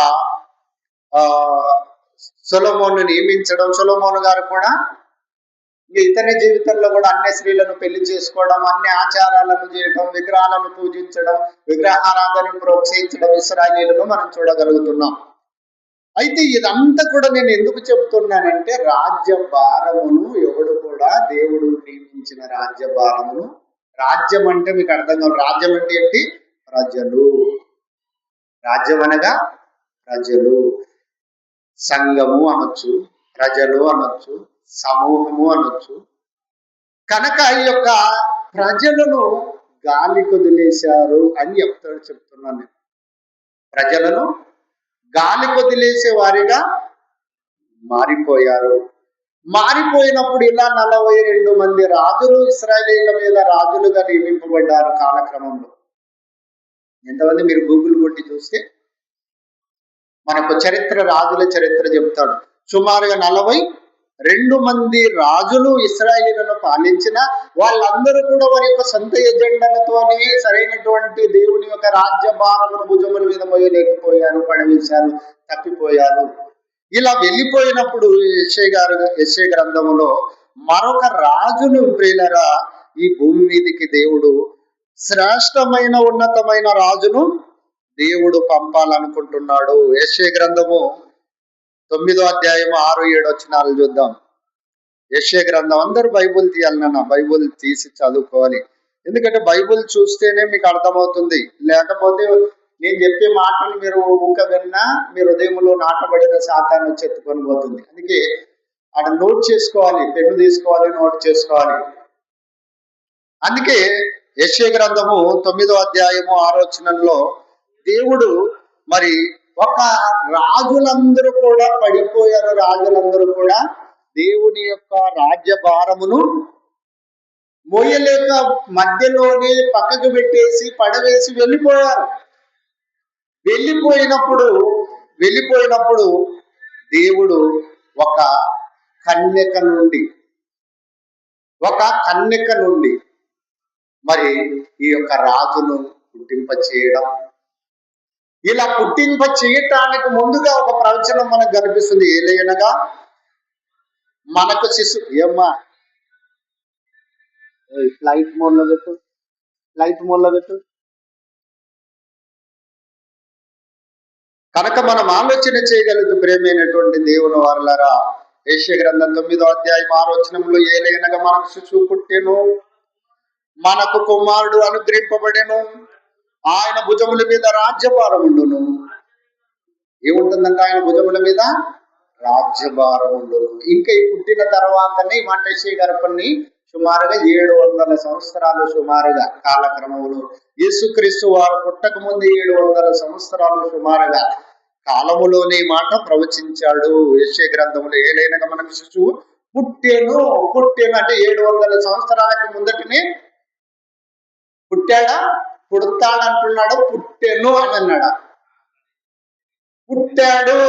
సొలొమోను నియమించడం, సొలొమోను గారు కూడా ఇతని జీవితంలో కూడా అన్ని స్త్రీలను పెళ్లి చేసుకోవడం, అన్ని ఆచారాలను చేయడం, విగ్రహాలను పూజించడం, విగ్రహారాధనను ప్రోత్సహించడం ఇశ్రాయేలీలను మనం చూడగలుగుతున్నాం. అయితే ఇదంతా కూడా నేను ఎందుకు చెబుతున్నానంటే, రాజ్య భారమును ఎవడు కూడా దేవుడు నియమించిన రాజ్య భారమును, రాజ్యం అంటే మీకు అర్థం కాదు. రాజ్యం అంటే ఏంటి? ప్రజలు. రాజ్యం అనగా ప్రజలు. సంఘము అనొచ్చు, ప్రజలు అనొచ్చు, సమూహము అనొచ్చు. కనుక ఈ యొక్క ప్రజలను గాలి కొదిలేశారు అని చెప్తున్నాను నేను. ప్రజలను గాలి కొదిలేసే వారిగా మారిపోయారు. మారిపోయినప్పుడు ఇలా 42 మంది రాజులు ఇశ్రాయేలీయుల మీద రాజులుగా నియమింపబడ్డారు కాలక్రమంలో. ఎంతమంది మీరు గూగుల్ కొట్టి చూస్తే మనకు రాజుల చరిత్ర చెప్తాడు. సుమారుగా 42 మంది రాజులు ఇశ్రాయేలీయులను పాలించిన వాళ్ళందరూ కూడా వారి యొక్క సొంత ఎజెండాలతోనే సరైనటువంటి దేవుని యొక్క రాజ్య భారమును భుజముల మీద మోయలేకపోయారు, పడవేశారు, తప్పిపోయారు. ఇలా వెళ్ళిపోయినప్పుడు యెషయా గ్రంథములో మరొక రాజును ప్రియులారా ఈ భూమి మీదకి దేవుడు శ్రేష్టమైన ఉన్నతమైన రాజును దేవుడు పంపాలనుకుంటున్నాడు. యెషయా గ్రంథము 9వ అధ్యాయం 6-7 వచనాలు చూద్దాం. యెషయా గ్రంథం, అందరూ బైబుల్ తీయాలన్నా, బైబుల్ తీసి చదువుకోవాలి. ఎందుకంటే బైబుల్ చూస్తేనే మీకు అర్థమవుతుంది. లేకపోతే నేను చెప్పే మాటలు మీరు ఊక విన్నా మీ హృదయంలో నాటబడిన సాతాను వచ్చి ఎత్తుకొని పోతుంది. అందుకే అక్కడ నోట్ చేసుకోవాలి, పెన్ను తీసుకోవాలి, నోట్ చేసుకోవాలి. అందుకే యెషయా గ్రంథము 9వ అధ్యాయము 6వ వచనంలో దేవుడు మరి ఒక రాజులందరూ కూడా పడిపోయారు. రాజులందరూ కూడా దేవుని యొక్క రాజ్య భారమును మోయలేక మధ్యలోనే పక్కకు పెట్టేసి పడవేసి వెళ్ళిపోయారు. వెళ్ళిపోయినప్పుడు దేవుడు ఒక కన్యక నుండి మరి ఈ యొక్క రాజును పుట్టింప చేయడం. ఇలా పుట్టింప చేయటానికి ముందుగా ఒక ప్రవచనం మనకు కనిపిస్తుంది. ఏలయనగా మనకు ఏమ్మా ఫ్లైట్ మోడ్లో పెట్టు. కనుక మనం ఆలోచన చేయగలుగుతూ ప్రేమైనటువంటి దేవుని వారలారా, యెషయా గ్రంథం 9వ అధ్యాయం 6వ వచనంలో ఏలయనగా మనకు శిశువు పుట్టెను, మనకు కుమారుడు అనుగ్రహింపబడెను, ఆయన భుజముల మీద రాజ్యభారం ఉండును. ఏముంటుందంటే ఆయన భుజముల మీద రాజ్యభారం ఉండును. ఇంకా ఈ పుట్టిన తర్వాతనే మాట యెషయా గారు కొన్ని సుమారుగా 700 సంవత్సరాలు సుమారుగా కాలక్రమంలో, యేసుక్రీస్తు వారు పుట్టక ముందు 700 సంవత్సరాలు సుమారుగా కాలములోనే మాట ప్రవచించాడు యెషయా గ్రంథంలో. ఏలైనగా మనకు శిశువు పుట్టెను అంటే 700 సంవత్సరాలకి ముందటినే పుట్టాడా, పుడతాడంటున్నాడు, పుట్టెను అని అన్నాడా? పుట్టాడు.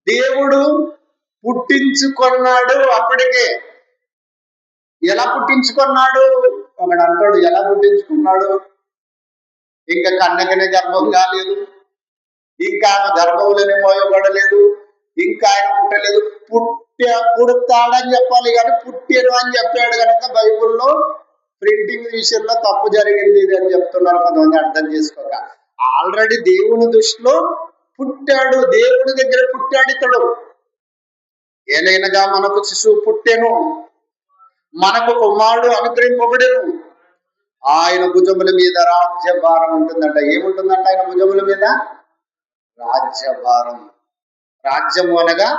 దేవుడు పుట్టించుకున్నాడు. అప్పటికే ఎలా పుట్టించుకున్నాడు? ఒకడు అంటాడు, ఎలా పుట్టించుకున్నాడు? ఇంకా కన్యకనే గర్భం కాలేదు, ఇంకా ఆయన గర్భంలోనే మోయబడలేదు, ఇంకా ఆయన పుట్టలేదు. పుడతాడని చెప్పాలి కానీ పుట్టాడు అని చెప్పాడు కనుక బైబుల్లో ప్రింటింగ్ విషయంలో తప్పు జరిగింది ఇది అని చెప్తున్నారు కొంతమంది, అర్థం చేసుకోక. ఆల్రెడీ దేవుని దృష్టిలో పుట్టాడు, దేవుడి దగ్గర పుట్టాడు ఇతడు. ఏలైనగా మనకు శిశువు పుట్టెను, మనకు కుమారుడు అనుగ్రహింపబడెను, ఆయన భుజముల మీద రాజ్యభారం ఉంటుందంట. ఏముంటుందంట ఆయన భుజముల మీద? రాజ్యభారం. రాజ్యము అనగా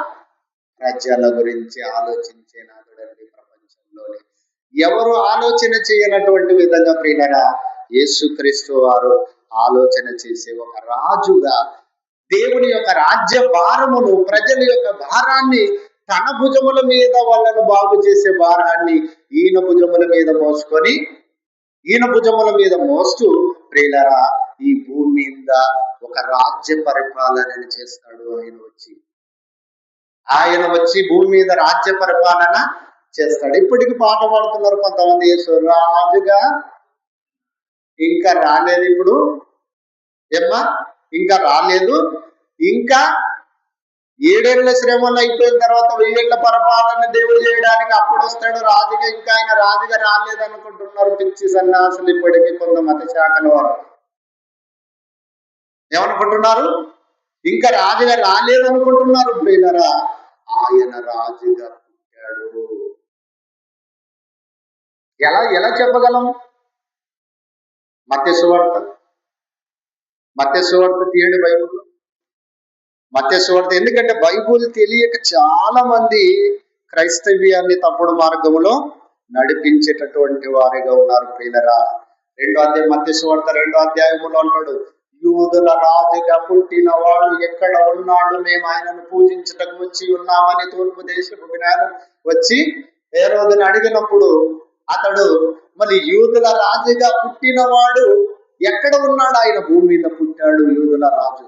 ప్రజల గురించి ఆలోచించే నాదుడండి. ప్రపంచంలోనే ఎవరు ఆలోచన చేయనటువంటి విధంగా ప్రియులారా యేసుక్రీస్తు వారు ఆలోచన చేసే ఒక రాజుగా దేవుని యొక్క రాజ్య భారమును, ప్రజల యొక్క భారాన్ని తన భుజముల మీద వాళ్ళను బాగు చేసే భారాన్ని ఈయన భుజముల మీద మోస్తూ ప్రియులారా ఈ భూమి మీద ఒక రాజ్య పరిపాలనని చేస్తాడు. ఆయన వచ్చి భూమి మీద రాజ్య పరిపాలన చేస్తాడు. ఇప్పటికి పాట పాడుతున్నారు కొంతమంది, యేసు రాజుగా ఇంకా రాలేదు. ఇప్పుడు ఏమ్మా ఇంకా రాలేదు, ఇంకా 7 ఏళ్ల శ్రమలు అయిపోయిన తర్వాత 1000 ఏళ్ల పరిపాలన దేవుడు చేయడానికి అప్పుడు వస్తాడు రాజుగా. ఇంకా ఆయన రాజుగా రాలేదు అనుకుంటున్నారు పిచ్చి సన్నాసులు. ఇప్పటికీ కొంత మత శాఖల వారు ఏమనుకుంటున్నారు? ఇంకా రాజుగా రాలేదు అనుకుంటున్నారు. ప్రియులారా ఆయన రాజుగా పుట్టాడు. ఎలా చెప్పగలం? మత్తయి సువార్త తీయండి బైబుల్, మత్తయి సువార్త. ఎందుకంటే బైబుల్ తెలియక చాలా మంది క్రైస్తవ్యాన్ని తప్పుడు మార్గంలో నడిపించేటటువంటి వారిగా ఉన్నారు ప్రియులారా. మత్తయి సువార్త 2వ అధ్యాయములో అంటాడు, యూదుల రాజుగా పుట్టిన వాడు ఎక్కడ ఉన్నాడు, మేము ఆయనను పూజించటకు వచ్చి ఉన్నామని తూర్పు దేశపు జ్ఞానం వచ్చి హేరోదుని అడిగినప్పుడు అతడు మళ్ళీ యూదుల రాజుగా పుట్టినవాడు ఎక్కడ ఉన్నాడు, ఆయన భూమి మీద పుట్టాడు యూదుల రాజు.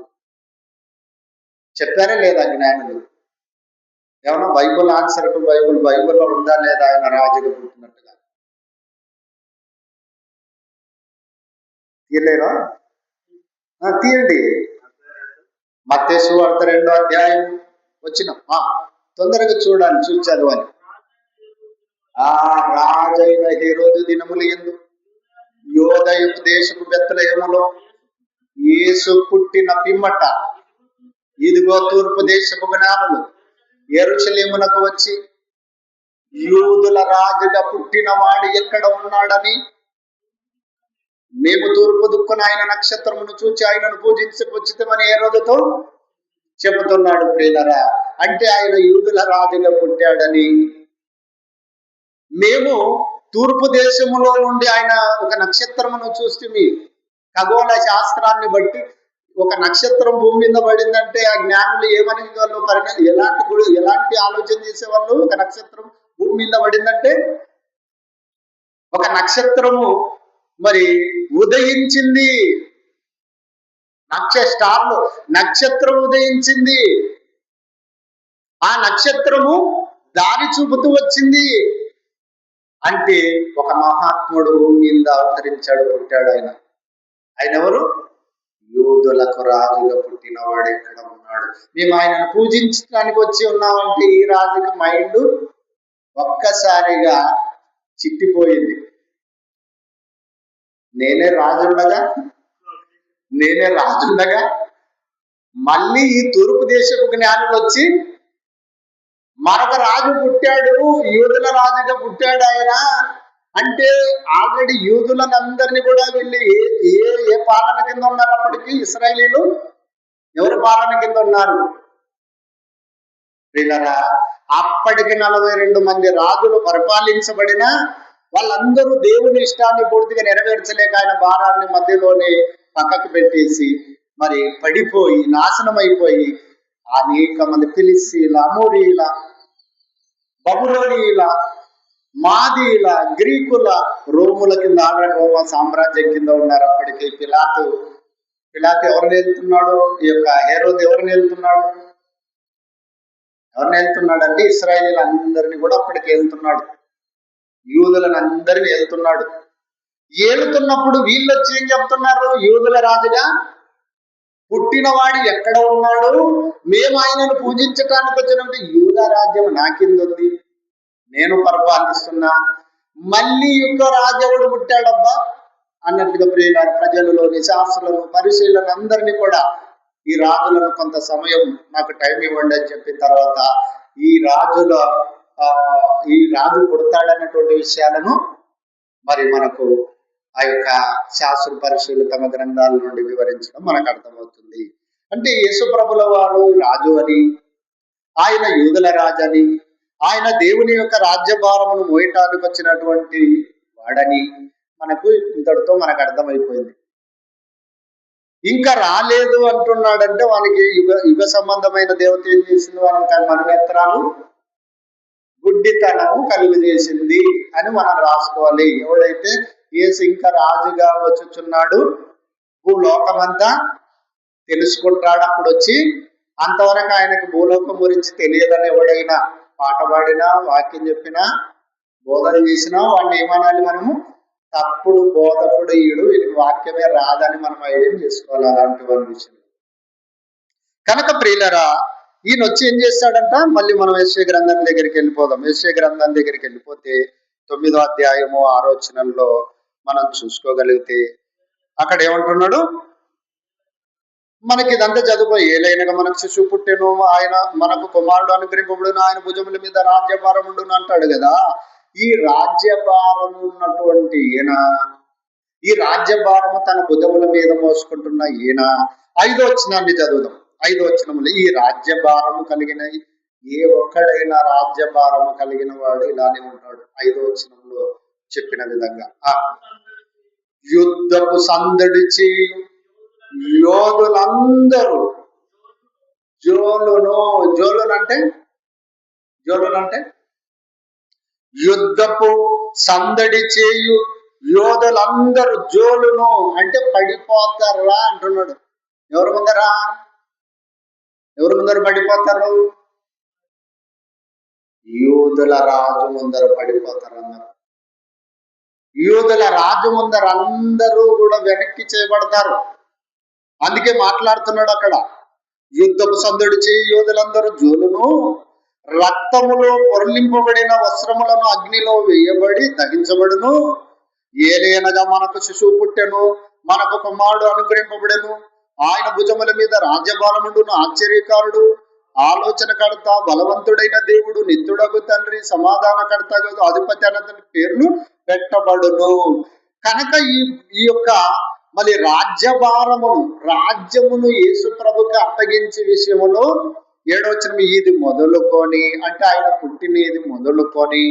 చెప్పారే లేదా జ్ఞానులు? ఏమన్నా బైబుల్ ఆన్సర్ టు బైబుల్లో ఉందా లేదా ఆయన రాజుగా పుట్టినట్టుగా? తీయలేరా? తీయండి. మత్తయి సువార్త 2వ అధ్యాయం వచ్చిన తొందరగా చూడాలి, చూసి చదవాలి. ఆ రాజైన హేరోదు దినములు యందు యోదయపు దేశపు బెత్లెహేములో యేసు పుట్టిన పిమ్మట ఇదిగో తూర్పు దేశపు జ్ఞానులు యెరూషలేమునకు వచ్చి యూదుల రాజుగా పుట్టిన వాడు ఎక్కడ ఉన్నాడని మేము తూర్పు దిక్కున ఆయన నక్షత్రమును చూచి ఆయనను పూజించవచ్చితమని హేరోదుతో చెబుతున్నాడు. ప్రియులారా, అంటే ఆయన యూదుల రాజుగా పుట్టాడని, మేము తూర్పు దేశములో నుండి ఆయన ఒక నక్షత్రమును చూస్తే, ఖగోళ శాస్త్రాన్ని బట్టి ఒక నక్షత్రం భూమి మీద పడిందంటే ఆ జ్ఞానులు ఏమని వాళ్ళు ఎలాంటి ఆలోచన చేసేవాళ్ళు? ఒక నక్షత్రం భూమి మీద పడిందంటే ఒక నక్షత్రము మరి ఉదయించింది, నక్షత్రం ఉదయించింది, ఆ నక్షత్రము దారి చూపుతూ వచ్చింది. అంటే ఒక మహాత్ముడు భూమి మీద అవతరించాడు, పుట్టాడు. ఆయన ఎవరు? యూదులకు రాజుగా పుట్టినవాడు ఎక్కడ ఉన్నాడు? మేము ఆయనను పూజించడానికి వచ్చి ఉన్నామంటే ఈ రాజుకి మైండ్ ఒక్కసారిగా చిట్టిపోయింది. నేనే రాజుండగా మళ్ళీ ఈ తూర్పు దేశపు జ్ఞానులు వచ్చి మరొక రాజు పుట్టాడు, యూదుల రాజుగా పుట్టాడు ఆయన అంటే ఆల్రెడీ యూదులందరినీ కూడా వీళ్ళు ఏ పాలన కింద ఉన్నారు? అప్పటికి ఇశ్రాయేలీలు ఎవరి పాలన కింద ఉన్నారు? వీళ్ళరా అప్పటికి 42 మంది రాజులు పరిపాలించబడిన వాళ్ళందరూ దేవుని ఇష్టాన్ని పూర్తిగా నెరవేర్చలేక ఆయన భారాన్ని మధ్యలోనే పక్కకు పెట్టేసి మరి పడిపోయి నాశనం అయిపోయి అనేక మంది ఫిలిస్తీన్ల, అమోరీల, బబులోనీల, మాదీల, గ్రీకుల, రోముల కింద రోమ సామ్రాజ్యం కింద ఉన్నారు. అప్పటికి పిలాతు ఎవరిని వెళ్తున్నాడు? ఈ యొక్క హేరోదు ఎవరిని వెళ్తున్నాడు అంటే ఇశ్రాయేలీల అందరినీ కూడా అప్పటికి వెళ్తున్నాడు, యూదులను అందరినీ వెళ్తున్నాడు. ఏలుతున్నప్పుడు వీళ్ళు వచ్చి ఏం చెప్తున్నారు? యూదుల రాజుగా పుట్టినవాడు ఎక్కడ ఉన్నాడు, మేము ఆయనను పూజించటానికి వచ్చినప్పుడు యూదా రాజ్యం నా కింద ఉంది, నేను పరిపాలిస్తున్నా, మళ్ళీ యుద్ధ రాజవుడు పుట్టాడబ్బా అన్నట్టుగా ప్రియులారా ప్రజలలోని శాస్త్రులను, పరిశీలన అందరినీ కూడా ఈ రాజులను కొంత సమయం నాకు టైం ఇవ్వండి అని చెప్పిన తర్వాత ఈ రాజు పుడతాడన్నటువంటి విషయాలను మరి మనకు ఆ యొక్క శాస్త్ర పరిశీలు తమ గ్రంథాల నుండి వివరించడం మనకు అర్థమవుతుంది. అంటే యేసుప్రభుల వారు రాజు అని, ఆయన యూదుల రాజు అని, ఆయన దేవుని యొక్క రాజ్యభారమును మోయటానికి వచ్చినటువంటి వాడని మనకు ఇంతటితో మనకు అర్థమైపోయింది. ఇంకా రాలేదు అంటున్నాడంటే వానికి యుగ సంబంధమైన దేవత ఏం చేసింది? వానికి మననేత్రాలు గుడ్డితనము కలుగజేసింది అని మనం రాసుకోవాలి. ఎవడైతే యేసు ఇంకా రాజుగా వచ్చుచున్నాడు, భూలోకమంతా తెలుసుకుంటాడు, అప్పుడు వచ్చి అంతవరకు ఆయనకు భూలోకం గురించి తెలియదని ఎవడైనా పాట పాడినా, వాక్యం చెప్పినా, బోధన చేసినా వాడిని ఏమనాలి? మనము తప్పుడు బోధకుడు, ఈడు వాక్యమే రాదని మనం ఐడియా చేసుకోవాలి అలాంటి వాళ్ళ విషయం. కనుక ప్రియులరా, ఈయన వచ్చి ఏం చేస్తాడంట? మళ్ళీ మనం యెషయా గ్రంథం దగ్గరికి వెళ్ళిపోదాం. యెషయా గ్రంథం దగ్గరికి వెళ్ళిపోతే 9వ అధ్యాయము 6వ వచనంలో మనం చూసుకోగలిగితే అక్కడ ఏమంటున్నాడు? మనకి ఇదంతా చదువుకో, ఏలైనగా మనకు శిశువు పుట్టెను, ఆయన మనకు కుమారుడు అనుగ్రహింపబడును, ఆయన భుజముల మీద రాజ్యభారం ఉండును అంటాడు కదా. ఈ రాజ్యభారం ఉన్నటువంటి ఈయన, ఈ రాజ్యభారము తన భుజముల మీద మోసుకుంటున్న ఈయన 5వ వచనాన్ని చదువుదాం. 5వ వచనంలో ఈ రాజ్యభారము కలిగిన ఏ ఒక్కడైనా రాజ్యభారము కలిగిన వాడు ఇలానే ఉంటాడు. 5వ వచనంలో చెప్పిన విధంగా యుద్ధపు సందడి చేయు యోధులందరూ జోలునంటే యుద్ధపు సందడి చేయు యోధులందరూ జోలును అంటే పడిపోతారా అంటున్నాడు. ఎవరు ముందర పడిపోతారు? యూదుల రాజు ముందర పడిపోతారు అన్నారు. యూదుల రాజు ముందర అందరూ కూడా వెనక్కి చేయబడతారు. అందుకే మాట్లాడుతున్నాడు అక్కడ, యుద్ధపు సందడి చేయి యోధులందరూ జోలును, రక్తములో పొరలింపబడిన వస్త్రములను అగ్నిలో వేయబడి దహించబడును. ఏలయనగా మనకు శిశువు పుట్టెను, మనకు కుమారుడు అనుగ్రహింపబడెను, ఆయన భుజముల మీద రాజ్యభారముండును. ఆశ్చర్యకారుడు, ఆలోచనకర్త, బలవంతుడైన దేవుడు, నిత్యుడగు తండ్రి, సమాధానకర్తగు అధిపతి అన్నతని పేర్లు పెట్టబడును. కనుక ఈ యొక్క మళ్ళీ రాజ్యమును యేసు ప్రభుకి అప్పగించే విషయంలో 7వ వచనం, ఇది మొదలుకొని అంటే ఆయన పుట్టినది మొదలుకొని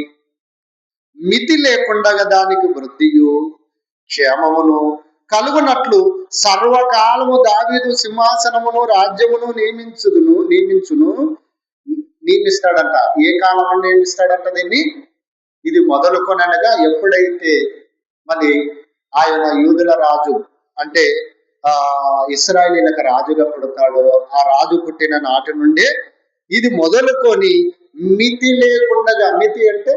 మితి లేకుండా దానికి వృద్ధియు క్షేమమును కలుగునట్లు సర్వకాలము దావీదు సింహాసనమును రాజ్యమును నియమిస్తాడంట. ఏ కాలం నియమిస్తాడంట దీన్ని? ఇది మొదలుకొని అనగా ఎప్పుడైతే మరి ఆయన యూదుల రాజు అంటే ఇశ్రాయేలీయులకు రాజుగా పుడతాడో, ఆ రాజు పుట్టిన నాటి నుండే ఇది మొదలుకొని మితి లేకుండా, మితి అంటే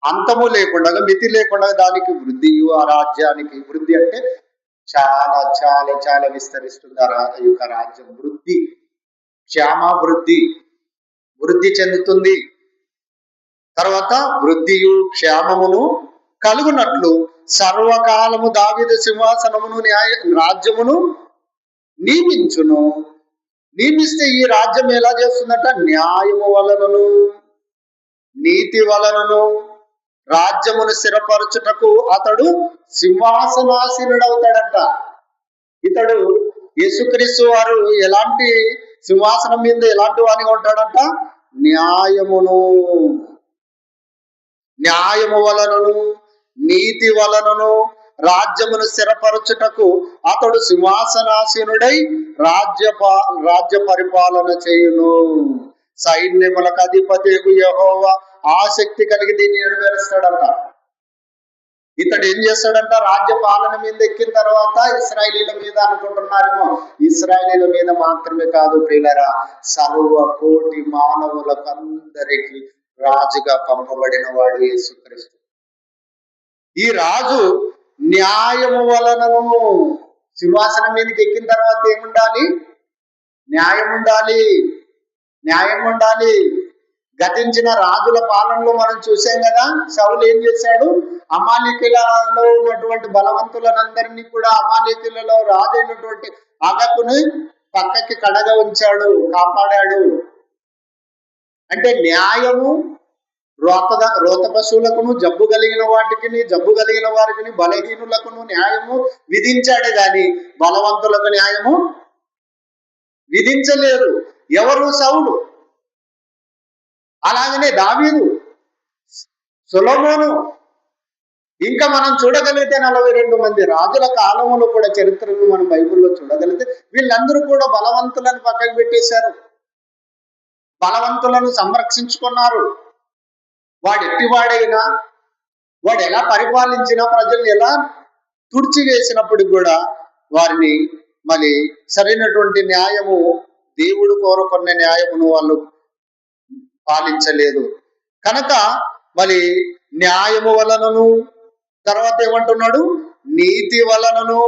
అంతము లేకుండా, మితి లేకుండా దానికి వృద్ధియు, ఆ రాజ్యానికి వృద్ధి అంటే చాలా చాలా చాలా విస్తరిస్తుంది ఆ యొక్క రాజ్యం. వృద్ధి చెందుతుంది. తర్వాత వృద్ధియు క్షేమమును కలుగునట్లు సర్వకాలము దావీదు సింహాసనమును రాజ్యమును నియమిస్తే ఈ రాజ్యం ఎలా చేస్తుందట? న్యాయము వలనను నీతి వలనను రాజ్యమును స్థిరపరచుటకు అతడు సింహాసనాసీనుడవుతాడంట. ఇతడు యేసుక్రీస్తు వారు ఎలాంటి సింహాసనం మీద ఎలాంటి వానిగా ఉంటాడంట? న్యాయము వలనను నీతి వలనను రాజ్యమును స్థిరపరచుటకు అతడు సింహాసనాసీనుడై రాజ్య పరిపాలన చేయును. సైన్యములకు అధిపతి యెహోవా ఆసక్తి కలిగి దీన్ని నెరవేరుస్తాడంట. ఇతడు ఏం చేస్తాడంట? రాజ్య పాలన మీద ఎక్కిన తర్వాత ఇశ్రాయేలీల మీద అనుకుంటున్నారేమో, ఇశ్రాయేలీల మీద మాత్రమే కాదు ప్రియులారా, సర్వకోటి మానవులకు అందరికీ రాజుగా పంపబడిన వాడు యేసుక్రీస్తు. ఈ రాజు న్యాయము వలనను సింహాసనం మీదకి ఎక్కిన తర్వాత ఏముండాలి? న్యాయం ఉండాలి. గతించిన రాజుల పాలనలో మనం చూసాం కదా, సౌలు ఏం చేశాడు? అమాలేకీయులలో ఉన్నటువంటి బలవంతులందరినీ కూడా, అమాలేకీయులలో రాజు అయినటువంటి అగకుని పక్కకి కడగా ఉంచాడు, కాపాడాడు. అంటే న్యాయము రోత పశువులకును, జబ్బు కలిగిన వారికి, బలహీనులకును న్యాయము విధించాడు గాని బలవంతులకు న్యాయము విధించలేదు. ఎవరు? సౌలు. అలాగనే దావీదు, సొలొమోను, ఇంకా మనం చూడగలిగితే 42 మంది రాజుల కాలంలో కూడా చరిత్రను మనం బైబిల్లో చూడగలిగితే వీళ్ళందరూ కూడా బలవంతులను పక్కకు పెట్టేశారు, బలవంతులను సంరక్షించుకున్నారు. వాడు ఎట్టివాడైనా, వాడు ఎలా పరిపాలించినా, ప్రజల్ని ఎలా తుడిచివేసినప్పుడు కూడా వారిని మళ్ళీ సరైనటువంటి న్యాయము, దేవుడు కోరుకున్న న్యాయమును వాళ్ళు పాలించలేదు. కనుక మరి న్యాయము వలనను, తర్వాత ఏమంటున్నాడు? నీతి వలనను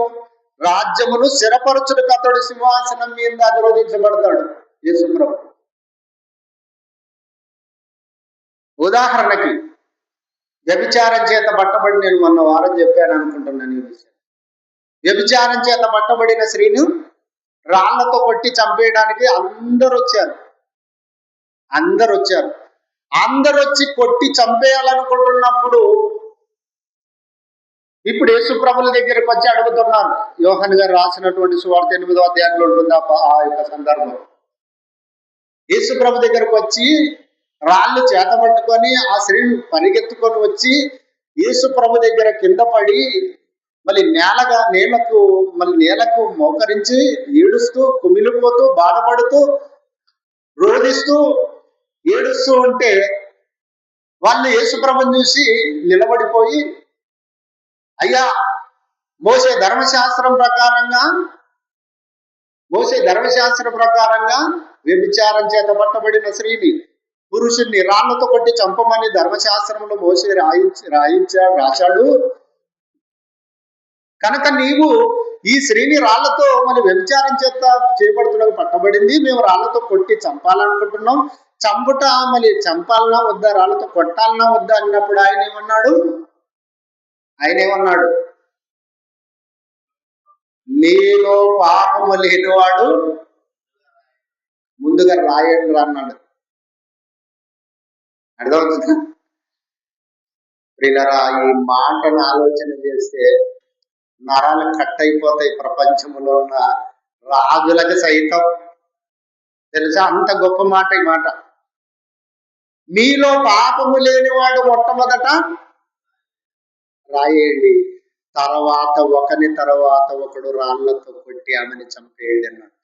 రాజ్యమును స్థిరపరచుటకు అతడు సింహాసనం మీద అధిరోధించబడతాడు యేసుప్రభు. ఉదాహరణకి వ్యభిచారం చేత పట్టబడి, నేను మొన్న వారం చెప్పాను అనుకుంటున్నాను ఈ విషయం. వ్యభిచారం చేత పట్టబడిన స్త్రీని రాళ్లతో కొట్టి చంపేయడానికి అందరూ వచ్చి కొట్టి చంపేయాలనుకుంటున్నప్పుడు ఇప్పుడు యేసుప్రభుల దగ్గరికి వచ్చి అడుగుతున్నారు. యోహాను గారు రాసినటువంటి సువార్త 8వ అధ్యాయంలో ఉంటుంది ఆ యొక్క సందర్భం. యేసుప్రభు దగ్గరకు వచ్చి రాళ్ళు చేత పట్టుకొని ఆ స్త్రీని పరిగెత్తుకొని వచ్చి యేసుప్రభు దగ్గర కింద పడి మళ్ళీ నేలకు మోకరించి ఏడుస్తూ కుమిలిపోతూ బాధపడుతూ రోధిస్తూ ఏడుస్తూ ఉంటే వాళ్ళు యేసుప్రభుని చూసి నిలబడిపోయి, అయ్యా మోసే ధర్మశాస్త్రం ప్రకారంగా వ్యభిచారం చేత పట్టబడిన స్త్రీని పురుషుణ్ణి రాళ్లతో కొట్టి చంపమని ధర్మశాస్త్రంలో మోసే రాశాడు కనుక నీవు ఈ స్త్రీని రాళ్లతో మళ్ళీ వ్యభిచారం చేత చేపడుతున్నది పట్టబడింది, మేము రాళ్లతో కొట్టి చంపాలనుకుంటున్నాం, మళ్ళీ చంపాలన్నా వద్దా, రాళ్లతో కొట్టాలన్నా వద్దా అన్నప్పుడు ఆయన ఏమన్నాడు, నీలో పాపము లేనివాడు ముందుగా రాయండి అన్నాడు. అర్థమవుతుందా ప్రియులారా? ఈ మాటను ఆలోచన చేస్తే నరాలు కట్ అయిపోతాయి. ప్రపంచంలో ఉన్న రాజులకు సైతం తెలుసా, అంత గొప్ప మాట ఈ మాట. మీలో పాపము లేనివాడు మొట్టమొదట రాయేయండి, తర్వాత ఒకడు రాళ్లతో కొట్టి ఆమెను చంపేయండి అన్నాడు.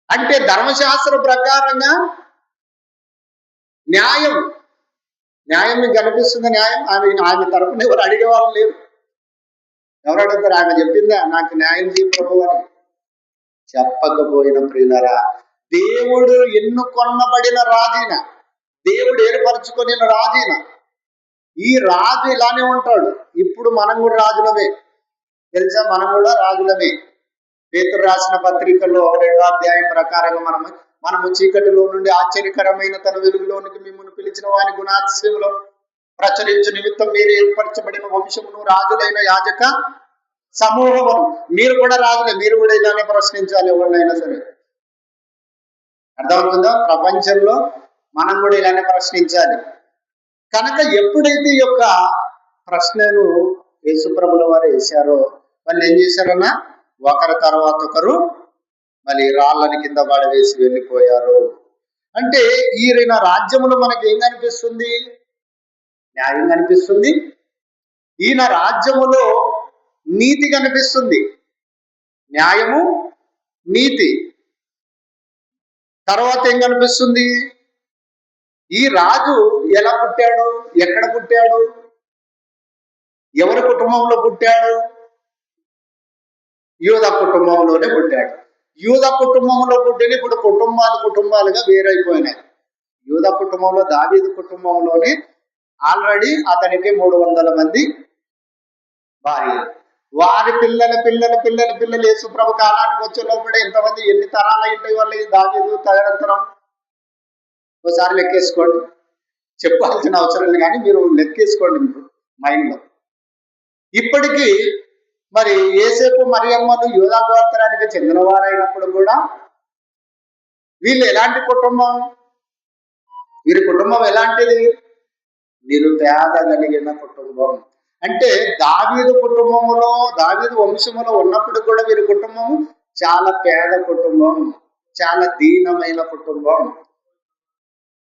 అంటే ధర్మశాస్త్ర ప్రకారంగా న్యాయం మీకు కనిపిస్తుంది. న్యాయం ఆమె తరపున ఎవరు అడిగేవాళ్ళు లేరు. ఎవరు అడుగుతారు? ఆమె చెప్పిందా నాకు న్యాయం చేయ ప్రభు అని? చెప్పకపోయిన ప్రియులరా, దేవుడు ఎన్నుకొనబడిన రాజైన, దేవుడు ఏర్పరచుకొని రాజైన ఈ రాజు ఇలానే ఉంటాడు. ఇప్పుడు మనం కూడా రాజులమే తెలుసా, మనం కూడా రాజులమే. పేతురు రాసిన పత్రికలో 2వ అధ్యాయం ప్రకారంగా మనము చీకటిలో నుండి ఆశ్చర్యకరమైన తన వెలుగులోనికి మిమ్మల్ని పిలిచిన వారి గుణాతిశయములో ప్రచురించు నిమిత్తం మీరు ఏర్పరచబడిన వంశమును, రాజులైన యాజక సమూహమును. మీరు కూడా రాజులే, మీరు కూడా ఇలానే ప్రశ్నించాలి ఎవరినైనా సరే. అర్థమవుతుందా? ప్రపంచంలో మనం కూడా ఇలానే ప్రశ్నించాలి. కనుక ఎప్పుడైతే ఈ యొక్క ప్రశ్నను యేసుప్రభుల వారు వేశారో, వాళ్ళు ఏం చేశారన్నా, ఒకరి తర్వాత ఒకరు మళ్ళీ రాళ్ళని కింద పడవేసి వెళ్ళిపోయారు. అంటే ఈయన రాజ్యములో మనకి ఏం కనిపిస్తుంది? న్యాయం కనిపిస్తుంది. ఈయన రాజ్యములో నీతి కనిపిస్తుంది. న్యాయము, నీతి. తర్వాత ఏం కనిపిస్తుంది? ఈ రాజు ఎలా పుట్టాడు, ఎక్కడ పుట్టాడు, ఎవరి కుటుంబంలో పుట్టాడు? యూద కుటుంబంలోనే పుట్టాడు. యూద కుటుంబంలో పుట్టిన ఇప్పుడు కుటుంబాలుగా వేరైపోయినాయి. యూద కుటుంబంలో, దావీదు కుటుంబంలోనే ఆల్రెడీ అతనికి 300 మంది భార్యలు. వారి పిల్లలు యేసుప్రభు కాలానికి వచ్చే లోపల ఎంతమంది, ఎన్ని తరాలు అయింటాయి వాళ్ళు దావీదు తదనంతరం? ఒకసారి లెక్కేసుకోండి. చెప్పాల్సిన అవసరం లేదు, కానీ మీరు లెక్కేసుకోండి మీరు మైండ్లో. ఇప్పటికీ మరి యేసేపు మరియమ్మలు యూదా గోత్రానికి చెందిన వారైనప్పుడు కూడా వీళ్ళు ఎలాంటి కుటుంబం? వీరి కుటుంబం ఎలాంటిది? నిరుపేద కలిగిన కుటుంబం. అంటే దావీదు కుటుంబములో, దావీదు వంశములో ఉన్నప్పుడు కూడా వీరి కుటుంబం చాలా పేద కుటుంబం, చాలా దీనమైన కుటుంబం.